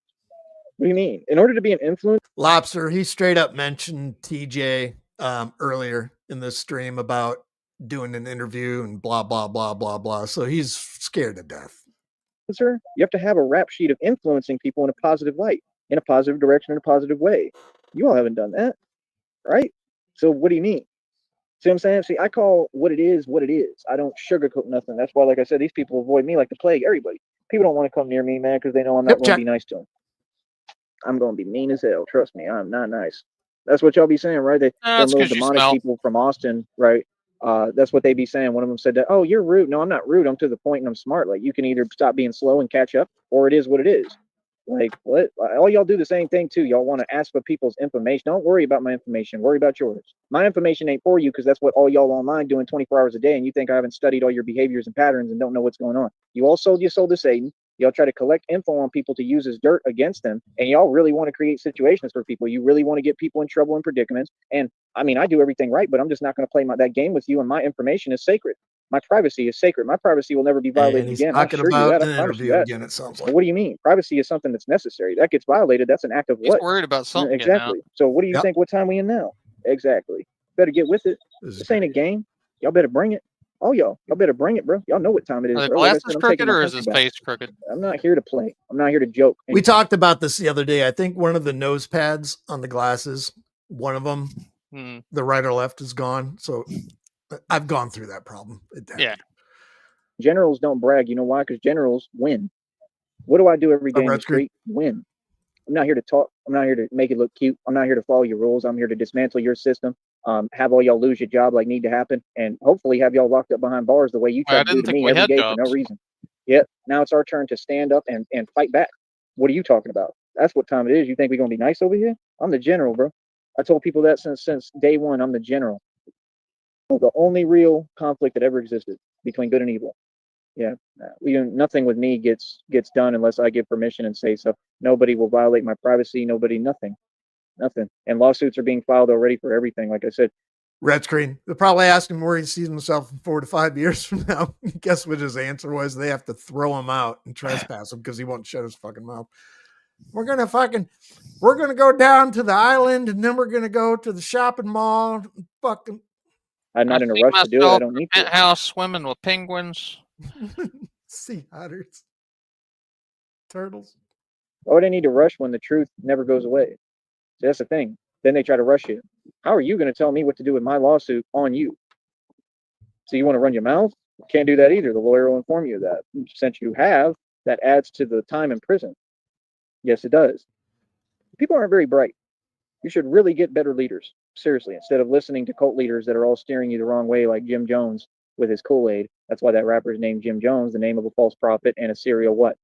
What do you mean? In order to be an influencer, Lobster, he straight up mentioned TJ earlier in this stream about doing an interview and blah blah blah blah blah. So he's scared to death. You have to have a rap sheet of influencing people in a positive light, in a positive direction, in a positive way. You all haven't done that, right? So what do you mean? See what I'm saying? See, I call what it is what it is. I don't sugarcoat nothing. That's why, like I said, these people avoid me like the plague. Everybody. People don't want to come near me, man, because they know I'm not going to be nice to them. I'm going to be mean as hell. Trust me, I'm not nice. That's what y'all be saying, right? They little demonic people from Austin, right? That's what they be saying. One of them said that, "Oh, you're rude." No, I'm not rude. I'm to the point and I'm smart. Like you can either stop being slow and catch up, or it is what it is. Like what? All y'all do the same thing too. Y'all want to ask for people's information. Don't worry about my information. Worry about yours. My information ain't for you because that's what all y'all online doing 24 hours a day. And you think I haven't studied all your behaviors and patterns and don't know what's going on. You all sold your soul to Satan. Y'all try to collect info on people to use as dirt against them. And y'all really want to create situations for people. You really want to get people in trouble and predicaments. And I mean, I do everything right, but I'm just not going to play that game with you. And my information is sacred. My privacy is sacred. My privacy will never be violated again. I assure you that. I promise you that. Again, it sounds like. Well, what do you mean? Privacy is something that's necessary. That gets violated. That's an act of what? He's worried about something. Exactly. So what do you think? What time we in now? Exactly. Better get with it. This ain't a game. Y'all better bring it. Oh, y'all better bring it, bro. Y'all know what time it is. Are the bro. glasses like crooked or is his face crooked? I'm not here to play. I'm not here to joke. We talked about this the other day. I think one of the nose pads on the glasses, one of them, the right or left is gone. So I've gone through that problem. Yeah. Generals don't brag. You know why? Because generals win. What do I do every day in the street? Win. I'm not here to talk. I'm not here to make it look cute. I'm not here to follow your rules. I'm here to dismantle your system. Have all y'all lose your job like need to happen, and hopefully have y'all locked up behind bars the way you try to do to me every day for no reason. Yep. Now it's our turn to stand up and fight back. What are you talking about? That's what time it is. You think we're gonna be nice over here? I'm the general, bro. I told people that since day one. I'm the general. The only real conflict that ever existed between good and evil. Yeah, nothing with me gets done unless I give permission and say so. Nobody will violate my privacy. Nobody, nothing. And lawsuits are being filed already for everything. Like I said, red screen. They'll probably ask him where he sees himself in 4 to 5 years from now. Guess what his answer was? They have to throw him out and trespass him because he won't shut his fucking mouth. We're gonna go down to the island and then we're gonna go to the shopping mall. Fucking. I'm not in a rush to do it. I don't need to. Penthouse swimming with penguins. Sea otters. Turtles. Why would I need to rush when the truth never goes away? See, that's the thing. Then they try to rush you. How are you going to tell me what to do with my lawsuit on you? So you want to run your mouth? Can't do that either. The lawyer will inform you of that. Since you have, that adds to the time in prison. Yes, it does. People aren't very bright. You should really get better leaders. Seriously, instead of listening to cult leaders that are all steering you the wrong way like Jim Jones with his Kool-Aid. That's why that rapper is named Jim Jones, the name of a false prophet and a serial what?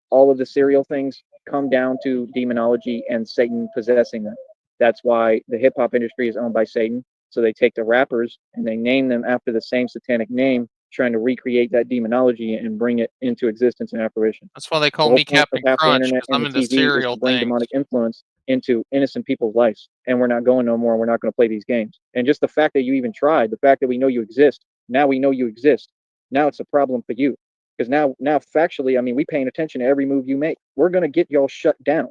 All of the serial things come down to demonology and Satan possessing them. That's why the hip-hop industry is owned by Satan. So they take the rappers and they name them after the same satanic name, trying to recreate that demonology and bring it into existence and apparition. That's why they call me Captain Crunch, because I'm into serial things. Bring demonic influence into innocent people's lives. And we're not going no more. We're not going to play these games. And just the fact that you even tried, the fact that we know you exist, Now we know you exist. Now it's a problem for you. Because now factually, I mean, we paying attention to every move you make. We're gonna get y'all shut down.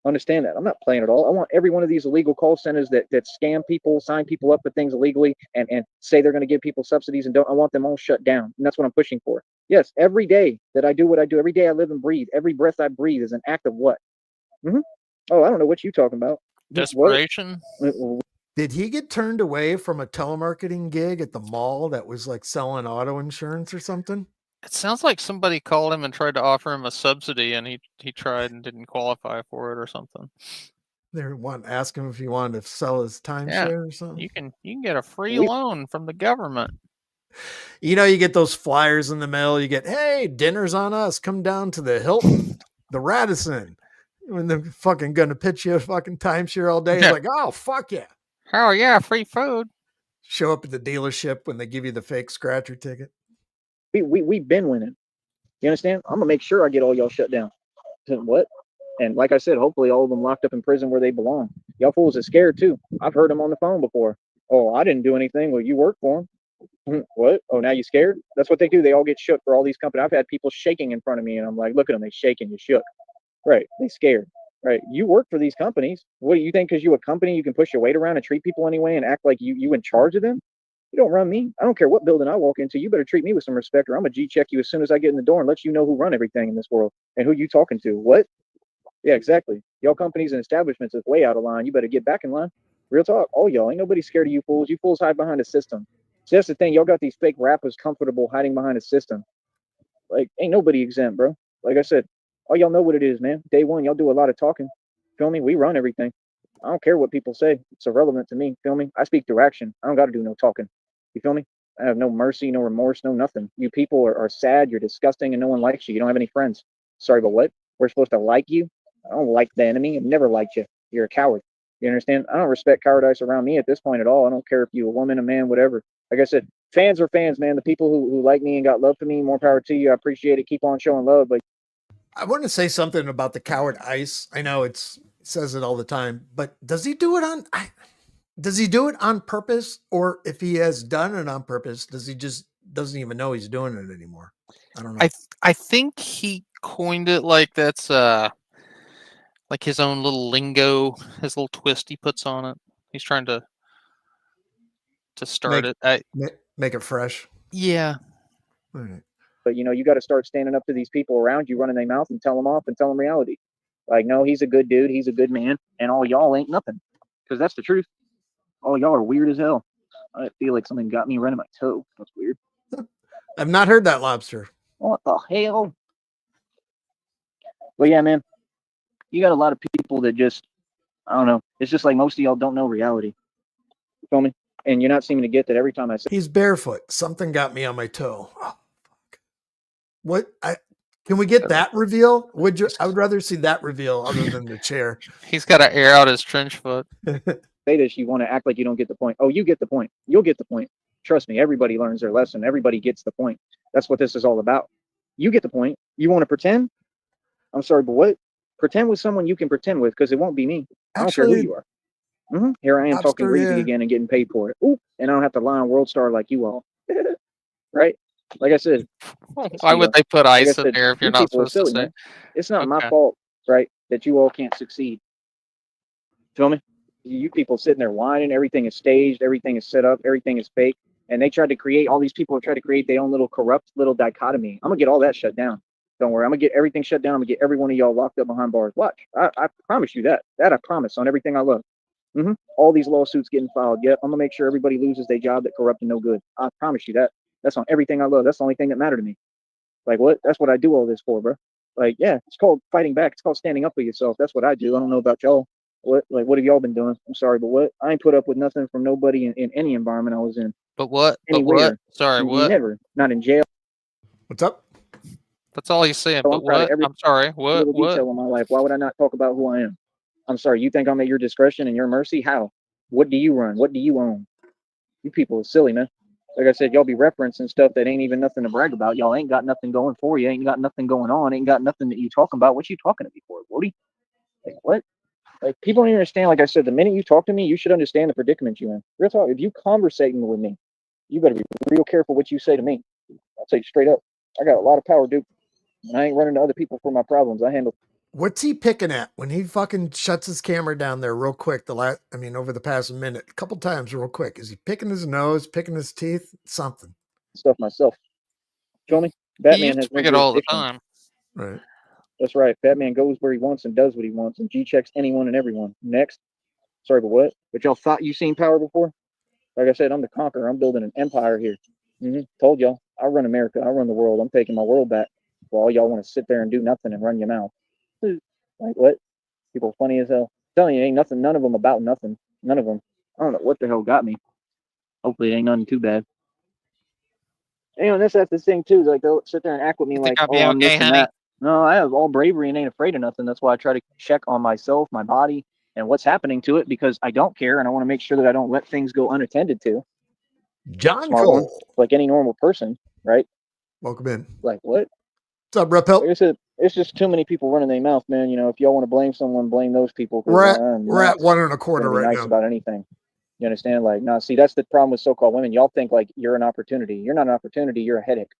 Understand that. I'm not playing at all. I want every one of these illegal call centers that scam people, sign people up for things illegally, and say they're going to give people subsidies and don't. I want them all shut down, and that's what I'm pushing for. Yes, every day that I do what I do, every day I live and breathe, every breath I breathe is an act of what? Oh, I don't know what you talking about. Desperation. Did he get turned away from a telemarketing gig at the mall that was like selling auto insurance or something? It sounds like somebody called him and tried to offer him a subsidy, and he tried and didn't qualify for it or something. They want to ask him if he wanted to sell his timeshare or something. You can get a free loan from the government. You know, you get those flyers in the mail. You get, hey, dinner's on us. Come down to the Hilton, the Radisson. When they're fucking gonna pitch you a fucking timeshare all day, it's like, oh fuck yeah. Oh yeah, free food. Show up at the dealership when they give you the fake scratcher ticket. We've been winning. You understand? I'm gonna make sure I get all y'all shut down. What? And like I said, hopefully all of them locked up in prison where they belong. Y'all fools are scared too. I've heard them on the phone before. Oh, I didn't do anything. Well, you work for them. What? Oh, now you scared? That's what they do. They all get shook for all these companies. I've had people shaking in front of me, and I'm like, look at them. They shaking. You shook. Right? They scared. Right? You work for these companies. What do you think? Because you a company, you can push your weight around and treat people anyway and act like you in charge of them? You don't run me. I don't care what building I walk into. You better treat me with some respect, or I'm gonna G-check you as soon as I get in the door and let you know who run everything in this world and who you talking to. What? Yeah, exactly. Y'all companies and establishments is way out of line. You better get back in line. Real talk. Oh, y'all ain't nobody scared of you fools. You fools hide behind a system. See, that's the thing. Y'all got these fake rappers comfortable hiding behind a system. Like, ain't nobody exempt, bro. Like I said, all y'all know what it is, man. Day one, y'all do a lot of talking. Feel me? We run everything. I don't care what people say. It's irrelevant to me. Feel me? I speak direction. I don't got to do no talking. You feel me? I have no mercy, no remorse, no nothing. You people are sad. You're disgusting, and no one likes you. You don't have any friends. Sorry, but what? We're supposed to like you? I don't like the enemy. I've never liked you. You're a coward. You understand? I don't respect cowardice around me at this point at all. I don't care if you're a woman, a man, whatever. Like I said, fans are fans, man. The people who like me and got love for me, more power to you. I appreciate it. Keep on showing love. But I want to say something about the coward ice. I know it says it all the time, but does he do it on purpose? Or if he has done it on purpose, does he just doesn't even know he's doing it anymore? I don't know. I think he coined it like that's like his own little lingo, his little twist he puts on it. He's trying to start Make it fresh. Yeah. All right. But you got to start standing up to these people around you, running their mouth and tell them off and tell them reality. Like, no, he's a good dude, he's a good man, and all y'all ain't nothing. Because that's the truth. All y'all are weird as hell. I feel like something got me right in my toe. That's weird. I've not heard that, Lobster. What the hell? But yeah, man, you got a lot of people that just, I don't know. It's just like most of y'all don't know reality. You feel me? And you're not seeming to get that every time I say. He's barefoot. Something got me on my toe. Oh, fuck. What? Can we get that reveal? I would rather see that reveal other than the chair. He's got to air out his trench foot. Say this, you want to act like you don't get the point. Oh, you get the point. You'll get the point. Trust me, everybody learns their lesson. Everybody gets the point. That's what this is all about. You get the point. You want to pretend? I'm sorry, but what? Pretend with someone you can pretend with, because it won't be me. I don't care who you are. Here I am talking greasy again and getting paid for it. Ooh, and I don't have to lie on World Star like you all. Right? Like I said. Why would they put ice in there if you're not supposed to say? Man. It's not my fault, right, that you all can't succeed. Feel me? You people sitting there whining, everything is staged, everything is set up, everything is fake. And they tried to create, all these people have tried to create their own little corrupt little dichotomy. I'm going to get all that shut down. Don't worry. I'm going to get everything shut down. I'm going to get every one of y'all locked up behind bars. Watch. I promise you that. That I promise on everything I love. All these lawsuits getting filed. Yep. I'm going to make sure everybody loses their job that corrupt and no good. I promise you that. That's on everything I love. That's the only thing that mattered to me. Like, what? That's what I do all this for, bro. Like, yeah, it's called fighting back. It's called standing up for yourself. That's what I do. I don't know about y'all. What have y'all been doing? I'm sorry, but what? I ain't put up with nothing from nobody in any environment I was in. But what? Anywhere. But what? Sorry, what? Never. Not in jail. What's up? That's all he's saying. But what? I'm sorry. What? Little detail in my life. Why would I not talk about who I am? I'm sorry. You think I'm at your discretion and your mercy? How? What do you run? What do you own? You people are silly, man. Like I said, y'all be referencing stuff that ain't even nothing to brag about. Y'all ain't got nothing going for you. Ain't got nothing going on. Ain't got nothing that you talking about. What you talking to me for, Woody? Like, what? Like, people don't understand. Like I said, the minute you talk to me, you should understand the predicament you're in. Real talk. If you conversating with me, You better be real careful what you say to me. I'll tell you straight up. I got a lot of power, dude. And I ain't running to other people for my problems. I handle. What's he picking at when he fucking shuts his camera down there real quick? Over the past minute, a couple times real quick. Is he picking his nose, picking his teeth? Something. Stuff myself. Feel me? He Batman used has to no pick it all the jurisdiction. time. Right. That's right. Batman goes where he wants and does what he wants, and G checks anyone and everyone. Next. Sorry, but what? But y'all thought you seen power before? Like I said, I'm the conqueror. I'm building an empire here. Told y'all. I run America. I run the world. I'm taking my world back. Well, all y'all want to sit there and do nothing and run your mouth. Like what? People are funny as hell. I'm telling you, ain't nothing. None of them about nothing. None of them. I don't know what the hell got me. Hopefully, it ain't nothing too bad. And that's the thing too. Like they'll sit there and act with me You like, think I'll be oh, I'm okay, this and honey? that. No, I have all bravery and ain't afraid of nothing. That's why I try to check on myself, my body, and what's happening to it because I don't care and I want to make sure that I don't let things go unattended to. John Smart Cole. one, like any normal person, right? Welcome in. Like what? What's up, Rep Help? Like I said, it's just too many people running their mouth, man. You know, if y'all want to blame someone, blame those people. We're at I'm we're not at 1 1/4 gonna be right nice now. about anything. You understand? Like, no, see, that's the problem with so-called women. Y'all think like you're an opportunity. You're not an opportunity. You're a headache.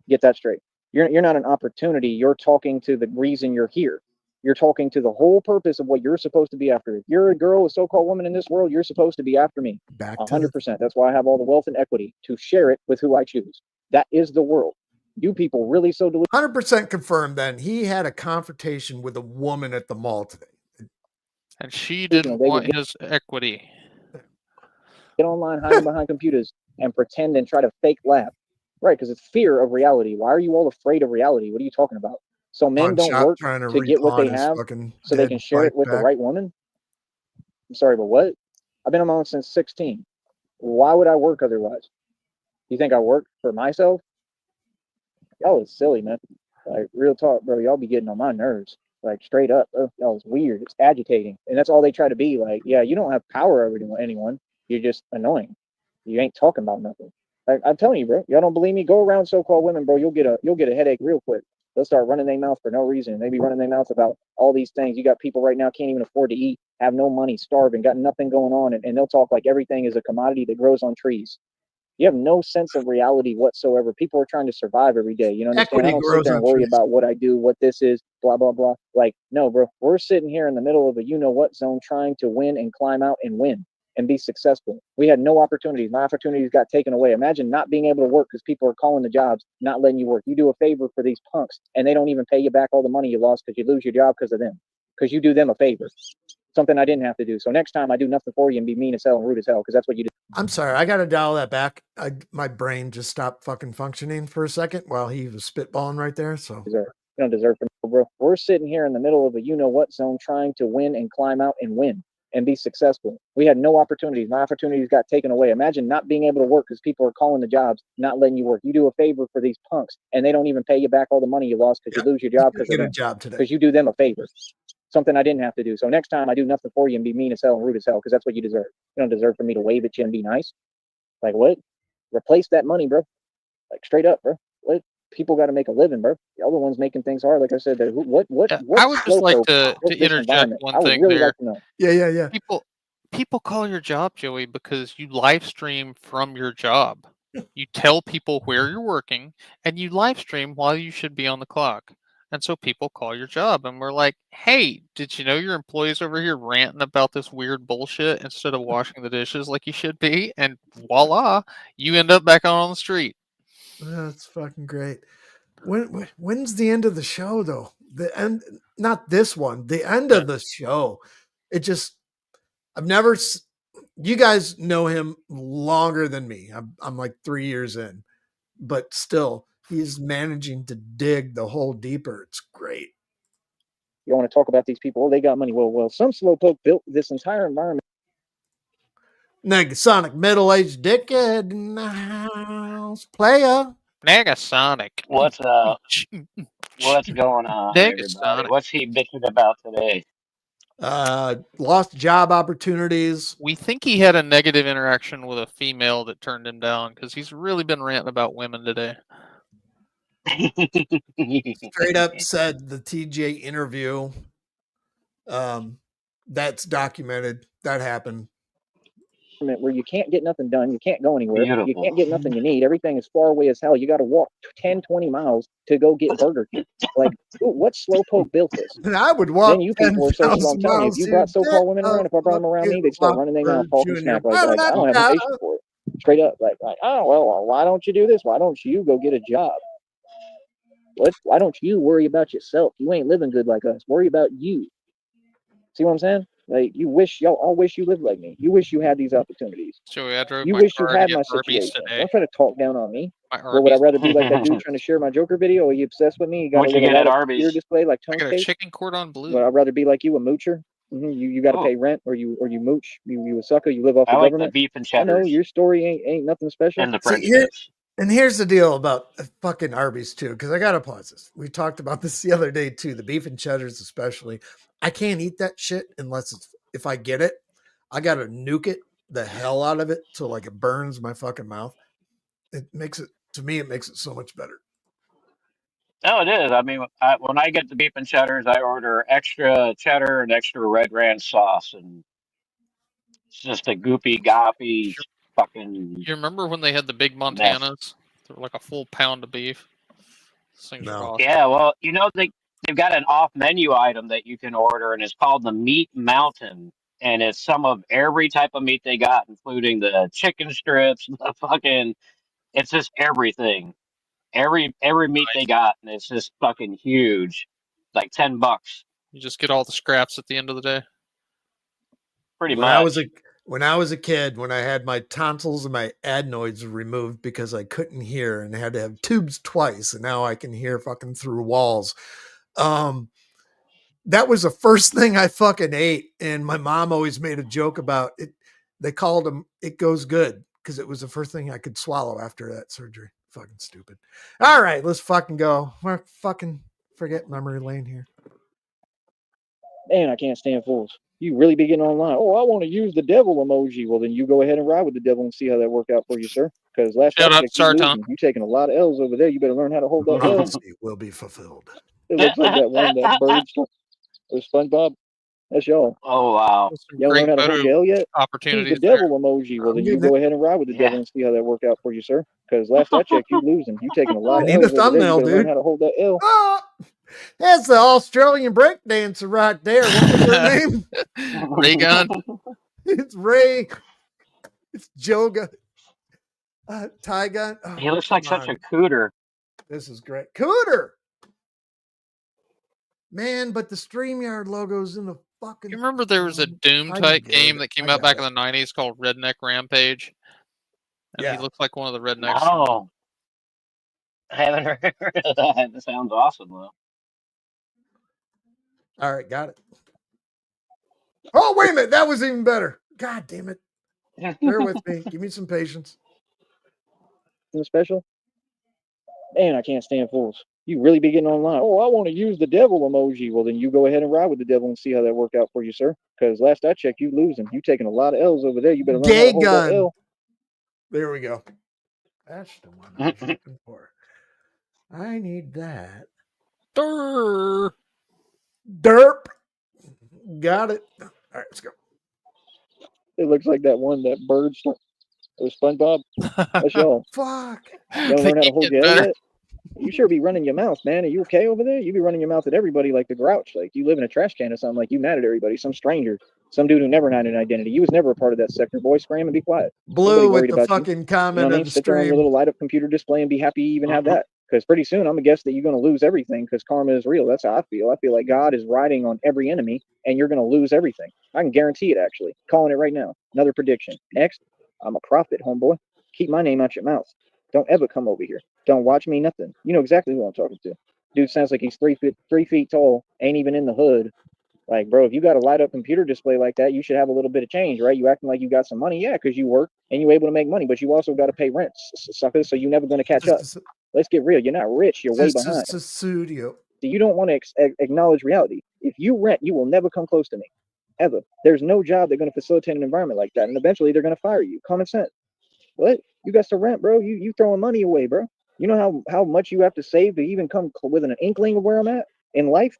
Get that straight. You're not an opportunity. You're talking to the reason you're here. You're talking to the whole purpose of what you're supposed to be after. If you're a girl, a so-called woman in this world, you're supposed to be after me. Back to the 100%. That's why I have all the wealth and equity to share it with who I choose. That is the world. You people really so delusional. 100% confirmed. Then he had a confrontation with a woman at the mall today. And she didn't They would want his equity. get online, hiding behind computers, and pretend and try to fake laugh. Right, because it's fear of reality. Why are you all afraid of reality? What are you talking about? So men On don't shop work trying to get what recon they his have fucking so they dead can share bike it with the back. right woman? I'm sorry, but what? I've been on my own since 16. Why would I work otherwise? You think I work for myself? Y'all is silly, man. Like, real talk, bro. Y'all be getting on my nerves. Like, straight up, bro. Y'all is weird. It's agitating. And that's all they try to be. Like, yeah, you don't have power over anyone. You're just annoying. You ain't talking about nothing. Like, I'm telling you, bro. Y'all don't believe me? Go around so-called women, bro. You'll get a headache real quick. They'll start running their mouth for no reason. They be running their mouth about all these things. You got people right now can't even afford to eat, have no money, starving, got nothing going on, and they'll talk like everything is a commodity that grows on trees. You have no sense of reality whatsoever. People are trying to survive every day. You know, understand? Equity I don't sit grows there on and worry trees. about what I do, what this is, blah, blah, blah. Like, no, bro, we're sitting here in the middle of a you-know-what zone trying to win and climb out and win and be successful. We had no opportunities. My opportunities got taken away. Imagine not being able to work because people are calling the jobs, not letting you work. You do a favor for these punks, and they don't even pay you back all the money you lost because you lose your job because of them, because you do them a favor. Something I didn't have to do. So next time I do nothing for you and be mean as hell and rude as hell because that's what you do. I'm sorry, I gotta dial that back. My brain just stopped fucking functioning for a second while he was spitballing right there. So You don't deserve to know, bro. We're sitting here in the middle of a you-know-what zone trying to win and climb out and win and be successful. We had no opportunities. My opportunities got taken away. Imagine not being able to work because people are calling the jobs, not letting you work. You do a favor for these punks, and they don't even pay you back all the money you lost because you lose your job because of get a them. job today. Because you do them a favor. Something I didn't have to do. So next time I do nothing for you and be mean as hell and rude as hell because that's what you deserve. You don't deserve for me to wave at you and be nice. Like what? Replace that money, bro. Like straight up, bro. What? People got to make a living, bro. The other ones making things hard. Like I said, what I would just like slowpoke to built this interject environment? one I would thing really there. like to know. Yeah. People call your job, Joey, because you live stream from your job. You tell people where you're working and you live stream while you should be on the clock. And so people call your job and we're like, hey, did you know your employee's over here ranting about this weird bullshit instead of washing the dishes like you should be? And voila, you end up back on the street. That's fucking great. When's the end of the show though? The end, not this one. The end of the show. It just, I've never. You guys know him longer than me. I'm like 3 years in, but still, he's managing to dig the hole deeper. It's great. You want to talk about these people? Oh, they got money. Well, some slowpoke built this entire environment. Negasonic middle-aged dickhead in the house. Player. Negasonic. What's what's going on, everybody? Negasonic. What's he bitching about today? Lost job opportunities. We think he had a negative interaction with a female that turned him down because he's really been ranting about women today. Straight up said the TJ interview. That's documented. That happened. environment where you can't get nothing done, you can't go anywhere, you Beautiful. can't get nothing you need, everything is far away as hell. You got to walk 10, 20 miles to go get Burger King. Like, what slowpoke built this? And I would Then walk you people are so slow. I'm 10,000 telling you, if miles you to brought get so-called women a around, if I brought them around me, they'd start running their mouth, talking Junior. smack like I don't have the patience for it. Straight up, like, oh well, why don't you do this? Why don't you go get a job? Why don't you worry about yourself? You ain't living good like us. Worry about you. See what I'm saying? Like, y'all all wish you lived like me. You wish you had these opportunities. Joey, I drove You my wish you car to had get my Arby's situation. today. Don't try to talk down on me. My Well, would I Arby's. rather be like that dude trying to share my Joker video? Are you obsessed with me? You got What'd a you little get at light up computer Arby's? display like I got a Tonescape? chicken cordon bleu. Would I rather be like you, a moocher? You got to pay rent, or you mooch. You a sucker. You live off I the like the government. beef and I know cheddars your story ain't nothing special. and the See, French dips. and here's the deal about fucking Arby's too, because I gotta pause this. We talked about this the other day too. The beef and cheddars, especially. I can't eat that shit unless if I get it, I gotta nuke it the hell out of it till like it burns my fucking mouth. It makes it so much better. Oh, it is. I mean, when I get the beef and cheddars, I order extra cheddar and extra red ranch sauce, and it's just a goopy, goppy, fucking You remember when they had the big mess. Montanas? They were like a full pound of beef. Those things are No. awesome. Yeah, well, they've got an off-menu item that you can order, and it's called the Meat Mountain, and it's some of every type of meat they got, including the chicken strips, the fucking. It's just everything. Every meat they got, and it's just fucking huge. Like $10, You just get all the scraps at the end of the day. pretty When much. I was a kid, when I had my tonsils and my adenoids removed because I couldn't hear and had to have tubes twice, and now I can hear fucking through walls. That was the first thing I fucking ate, and my mom always made a joke about it. They called them "It Goes Good" because it was the first thing I could swallow after that surgery. Fucking stupid. All right, let's fucking go. We're fucking forget memory lane here. Man, I can't stand fools. You really be getting online. Oh, I want to use the devil emoji. Well, then you go ahead and ride with the devil and see how that worked out for you, sir. Because last Shout I out checked, to you Sarton. losing. You taking a lot of L's over there. You better learn how to hold that L. Prophecy will be fulfilled. It looks like that one, that bird stuff. Or SpongeBob. That's y'all. Oh wow. Some Y'all great learn how to hold photo your L yet? Use the opportunities devil there. emoji. Well, I'm then you getting go ahead and ride with the devil Yeah. and see how that worked out for you, sir. Because last I checked, you losing. You taking a lot I of need a L's over there. You thumbnail, better learn dude. how to hold that L. Oh, that's the Australian breakdancer right there. What was her name? Ray gun. It's Ray. It's Joga. Ty Gun. Oh, He looks like come such on. a cooter. This is great. Cooter. Man, but the StreamYard logo's in the fucking. You remember there was a Doom I type get game it. that came I out got back in the 90s called Redneck Rampage? And he Yeah. looks like one of the rednecks. No. I haven't heard of that. That sounds awesome though. All right, got it. Oh, wait a minute. That was even better. God damn it. Bear with me. Give me some patience. Something special? Man, I can't stand fools. You really be getting online. Oh, I want to use the devil emoji. Well, then you go ahead and ride with the devil and see how that worked out for you, sir. Because last I checked, you losing. You taking a lot of L's over there. You better learn how Gay to hold gun. that L. There we go. That's the one I was looking for. I need that. Durr. Derp. Got it. All right, let's go. It looks like that one, that bird stuff. Or SpongeBob. That's y'all. Fuck. Y'all They learn how to keep hold getting your L better. yet? You sure be running your mouth, man. Are you okay over there? You be running your mouth at everybody like the Grouch. Like you live in a trash can or something. Like you mad at everybody. Some stranger. Some dude who never had an identity. You was never a part of that sector. Boy, scram and be quiet. Blue with worried the about you. fucking You know comment what I mean? of the Sit there on your stream. little light up computer display and be happy you even have that. Because pretty soon I'm gonna guess that you're gonna lose everything because karma is real. That's how I feel. I feel like God is riding on every enemy and you're gonna lose everything. I can guarantee it actually. Calling it right now. Another prediction. Next, I'm a prophet, homeboy. Keep my name out your mouth. Don't ever come over here. Don't watch me nothing. You know exactly who I'm talking to. Dude sounds like he's 3 feet tall, ain't even in the hood. Like, bro, if you got a light up computer display like that, you should have a little bit of change, right? You acting like you got some money, yeah, because you work and you able to make money, but you also got to pay rent, suckers. So you're never going to catch up. Let's get real. You're not rich. You're way behind. This is studio. So you don't want to acknowledge reality. If you rent, you will never come close to me, ever. There's no job that's going to facilitate an environment like that, and eventually they're going to fire you. Common sense. What? You got to rent, bro. You throwing money away, bro. You know how much you have to save to even come with an inkling of where I'm at in life?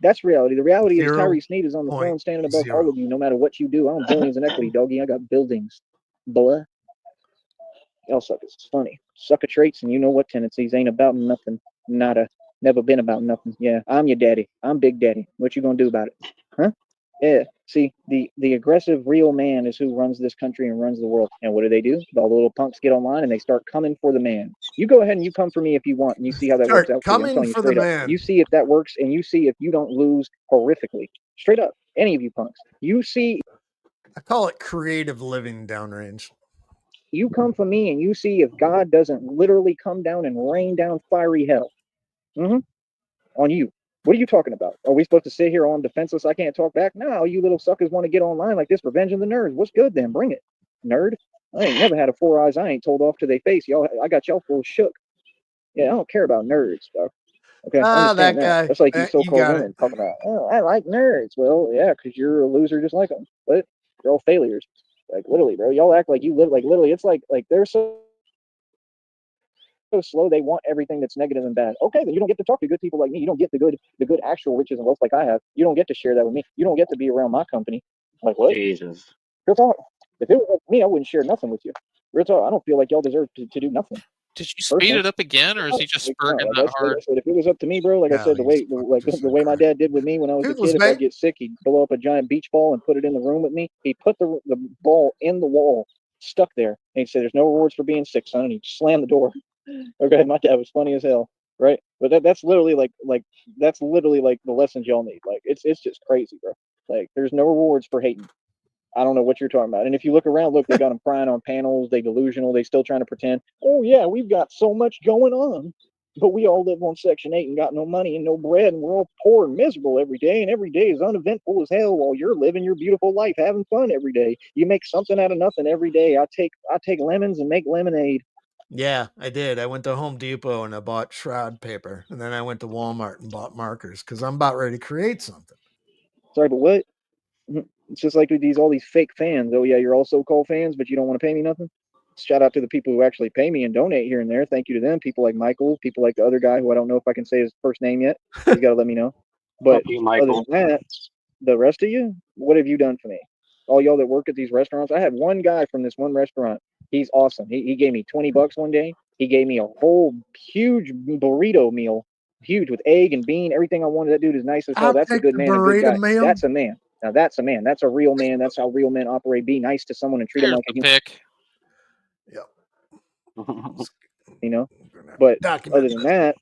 That's reality. The reality is Tyree Sneed is on the throne standing above all of you no matter what you do. I own billions in equity, doggy. I got buildings. Boy, y'all suckers. It's funny. Sucker traits, and you know what tendencies ain't about nothing. Nada. Never been about nothing. Yeah, I'm your daddy. I'm Big Daddy. What you gonna do about it? Huh? Yeah. See, the aggressive real man is who runs this country and runs the world. And what do? All the little punks get online and they start coming for the man. You go ahead and you come for me if you want, and you see how that works Start out for you. I'm coming telling you for the straight up. man. You see if that works, and you see if you don't lose horrifically. Straight up, any of you punks. You see, I call it creative living downrange. you come for me, and you see if God doesn't literally come down and rain down fiery hell. On you. What are you talking about? Are we supposed to sit here on defenseless? I can't talk back. No, you little suckers want to get online like this. Revenge of the nerds. What's good then? Bring it, nerd. I ain't never had a 4 eyes. I ain't told off to their face. Y'all, I got y'all full shook. Yeah, I don't care about nerds, bro. Okay, understand That guy. That's like you You so-called got women talking about. Oh, I like nerds. Well, yeah, because you're a loser just like them. But you're all failures. Like literally, bro. Y'all act like you live like literally. It's like they're so slow. They want everything that's negative and bad. Okay, then you don't get to talk to good people like me. You don't get the good actual riches and wealth like I have. You don't get to share that with me. You don't get to be around my company. Like what? Jesus. Real talk. If it was up to me, I wouldn't share nothing with you. Real talk. I don't feel like y'all deserve to do nothing. Did you speed it up again, or is he just spurting Like that I hard? said, if it was up to me, bro, like I said, the way my dad did with me when I was a kid, if I get sick, he'd blow up a giant beach ball and put it in the room with me. He put the ball in the wall, stuck there, and he said, "There's no rewards for being sick, son." And he slammed the door. Okay, my dad was funny as hell, right? But that's literally like the lessons y'all need. Like it's just crazy, bro. Like there's no rewards for hating. I don't know what you're talking about. And if you look around, look, they got them crying on panels. They delusional. They still trying to pretend. Oh yeah, we've got so much going on, but we all live on Section 8 and got no money and no bread, and we're all poor and miserable every day. And every day is uneventful as hell while you're living your beautiful life, having fun every day. You make something out of nothing every day. I take lemons and make lemonade. Yeah, I did. I went to Home Depot and I bought shroud paper, and then I went to Walmart and bought markers because I'm about ready to create something. Sorry, but what? It's just like with all these fake fans. Oh yeah, you're all so-called fans, but you don't want to pay me nothing. Shout out to the people who actually pay me and donate here and there. Thank you to them. People like Michael, people like the other guy who I don't know if I can say his first name yet. He's got to let me know. But You, other Michael. than that, the rest of you, what have you done for me? All y'all that work at these restaurants. I had one guy from this one restaurant. He's awesome. He gave me $20 one day. He gave me a whole huge burrito meal, huge with egg and bean, everything I wanted. That dude is nice as hell. That's a good man, a good guy. That's a man. Now that's a man. That's a real man. That's how real men operate. Be nice to someone and treat them like a human. Pick. Yep. But other than that,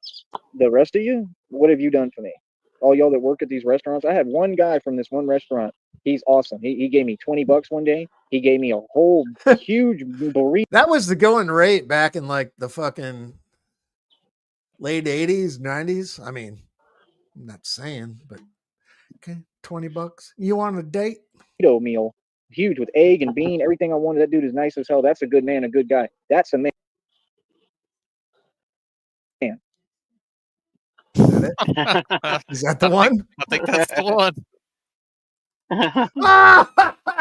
the rest of you, what have you done for me? All y'all that work at these restaurants. I had one guy from this one restaurant. He's awesome. He gave me $20 one day. He gave me a whole huge burrito. That was the going rate back in like the fucking late 80s, 90s. I mean, I'm not saying, but okay, $20. You want a date? Meal, huge with egg and bean, everything I wanted. That dude is nice as hell. That's a good man, a good guy. That's a man. Is that it? Is that the one? I think that's the one.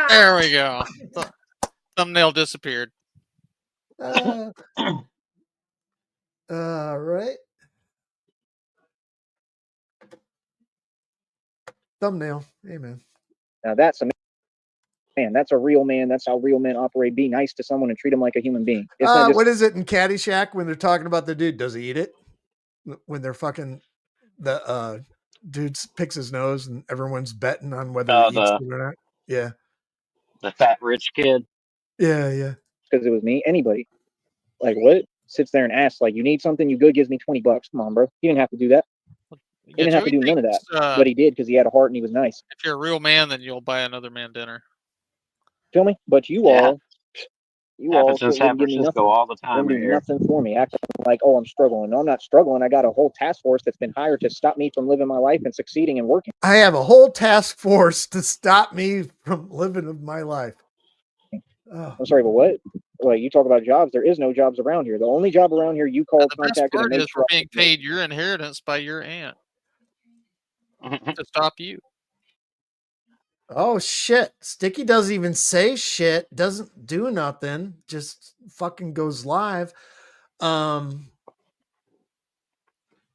There we go. Thumbnail disappeared. All right. Thumbnail. Amen. Now that's a man. That's a real man. That's how real men operate. Be nice to someone and treat them like a human being. It's not just, what is it in Caddyshack when they're talking about the dude? Does he eat it? When they're fucking the dude picks his nose and everyone's betting on whether he eats it or not. Yeah. The fat rich kid. Yeah. Because it was me. Anybody. Like what? Sits there and asks, like, you need something? You good? Gives me $20. Come on, bro. He didn't have to do that. He didn't have to do none of that. But he did because he had a heart and he was nice. If you're a real man, then you'll buy another man dinner. Feel me? But you all happens in San wouldn't give me Francisco nothing. all the time. Wouldn't do nothing for me. Acting like, oh, I'm struggling. No, I'm not struggling. I got a whole task force that's been hired to stop me from living my life and succeeding and working. I have a whole task force to stop me from living my life. Oh. I'm sorry, but what? Like, you talk about jobs. There is no jobs around here. The only job around here you call, contacted, and made sure. We're being paid your inheritance by your aunt to stop you. Oh shit. Sticky doesn't even say shit, doesn't do nothing, just fucking goes live. Let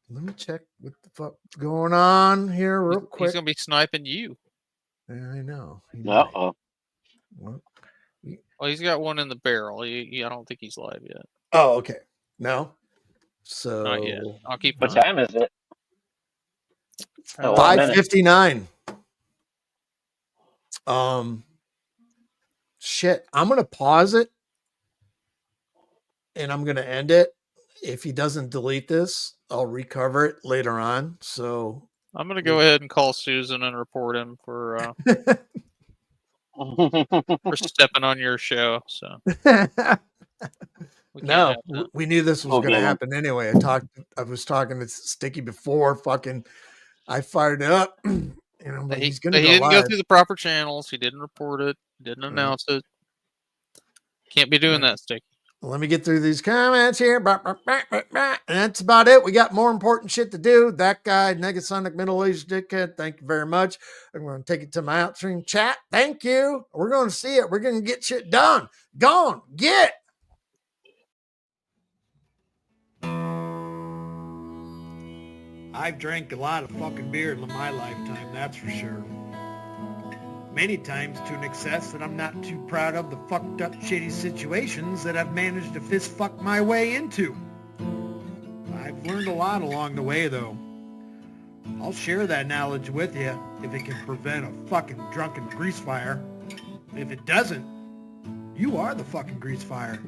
me check what the fuck's going on here real quick. He's gonna be sniping you. Yeah, I know. Uh-oh. Well, Well, he's got one in the barrel. I don't think he's live yet. Oh, okay. No? Not yet. So I'll keep What an eye. time is it? Oh, One minute. 5:59. Shit. I'm gonna pause it and I'm gonna end it. If he doesn't delete this, I'll recover it later on. So I'm gonna go ahead and call Susan and report him for stepping on your show. So we can't no, have that. we knew this was Oh, gonna damn. happen anyway. I was talking to Sticky before fucking I fired it up. And I'm like, he's gonna He go didn't live. go through the proper channels. He didn't report it. Didn't announce it. Can't be doing that, Sticky. Let me get through these comments here. And that's about it. We got more important shit to do. That guy, Negasonic Middle Aged Dickhead, thank you very much. I'm going to take it to my outstream chat. Thank you. We're going to see it. We're going to get shit done. Gone. Get. I've drank a lot of fucking beer in my lifetime, that's for sure. Many times to an excess that I'm not too proud of the fucked up shitty situations that I've managed to fist fuck my way into. I've learned a lot along the way though. I'll share that knowledge with you if it can prevent a fucking drunken grease fire. If it doesn't, you are the fucking grease fire.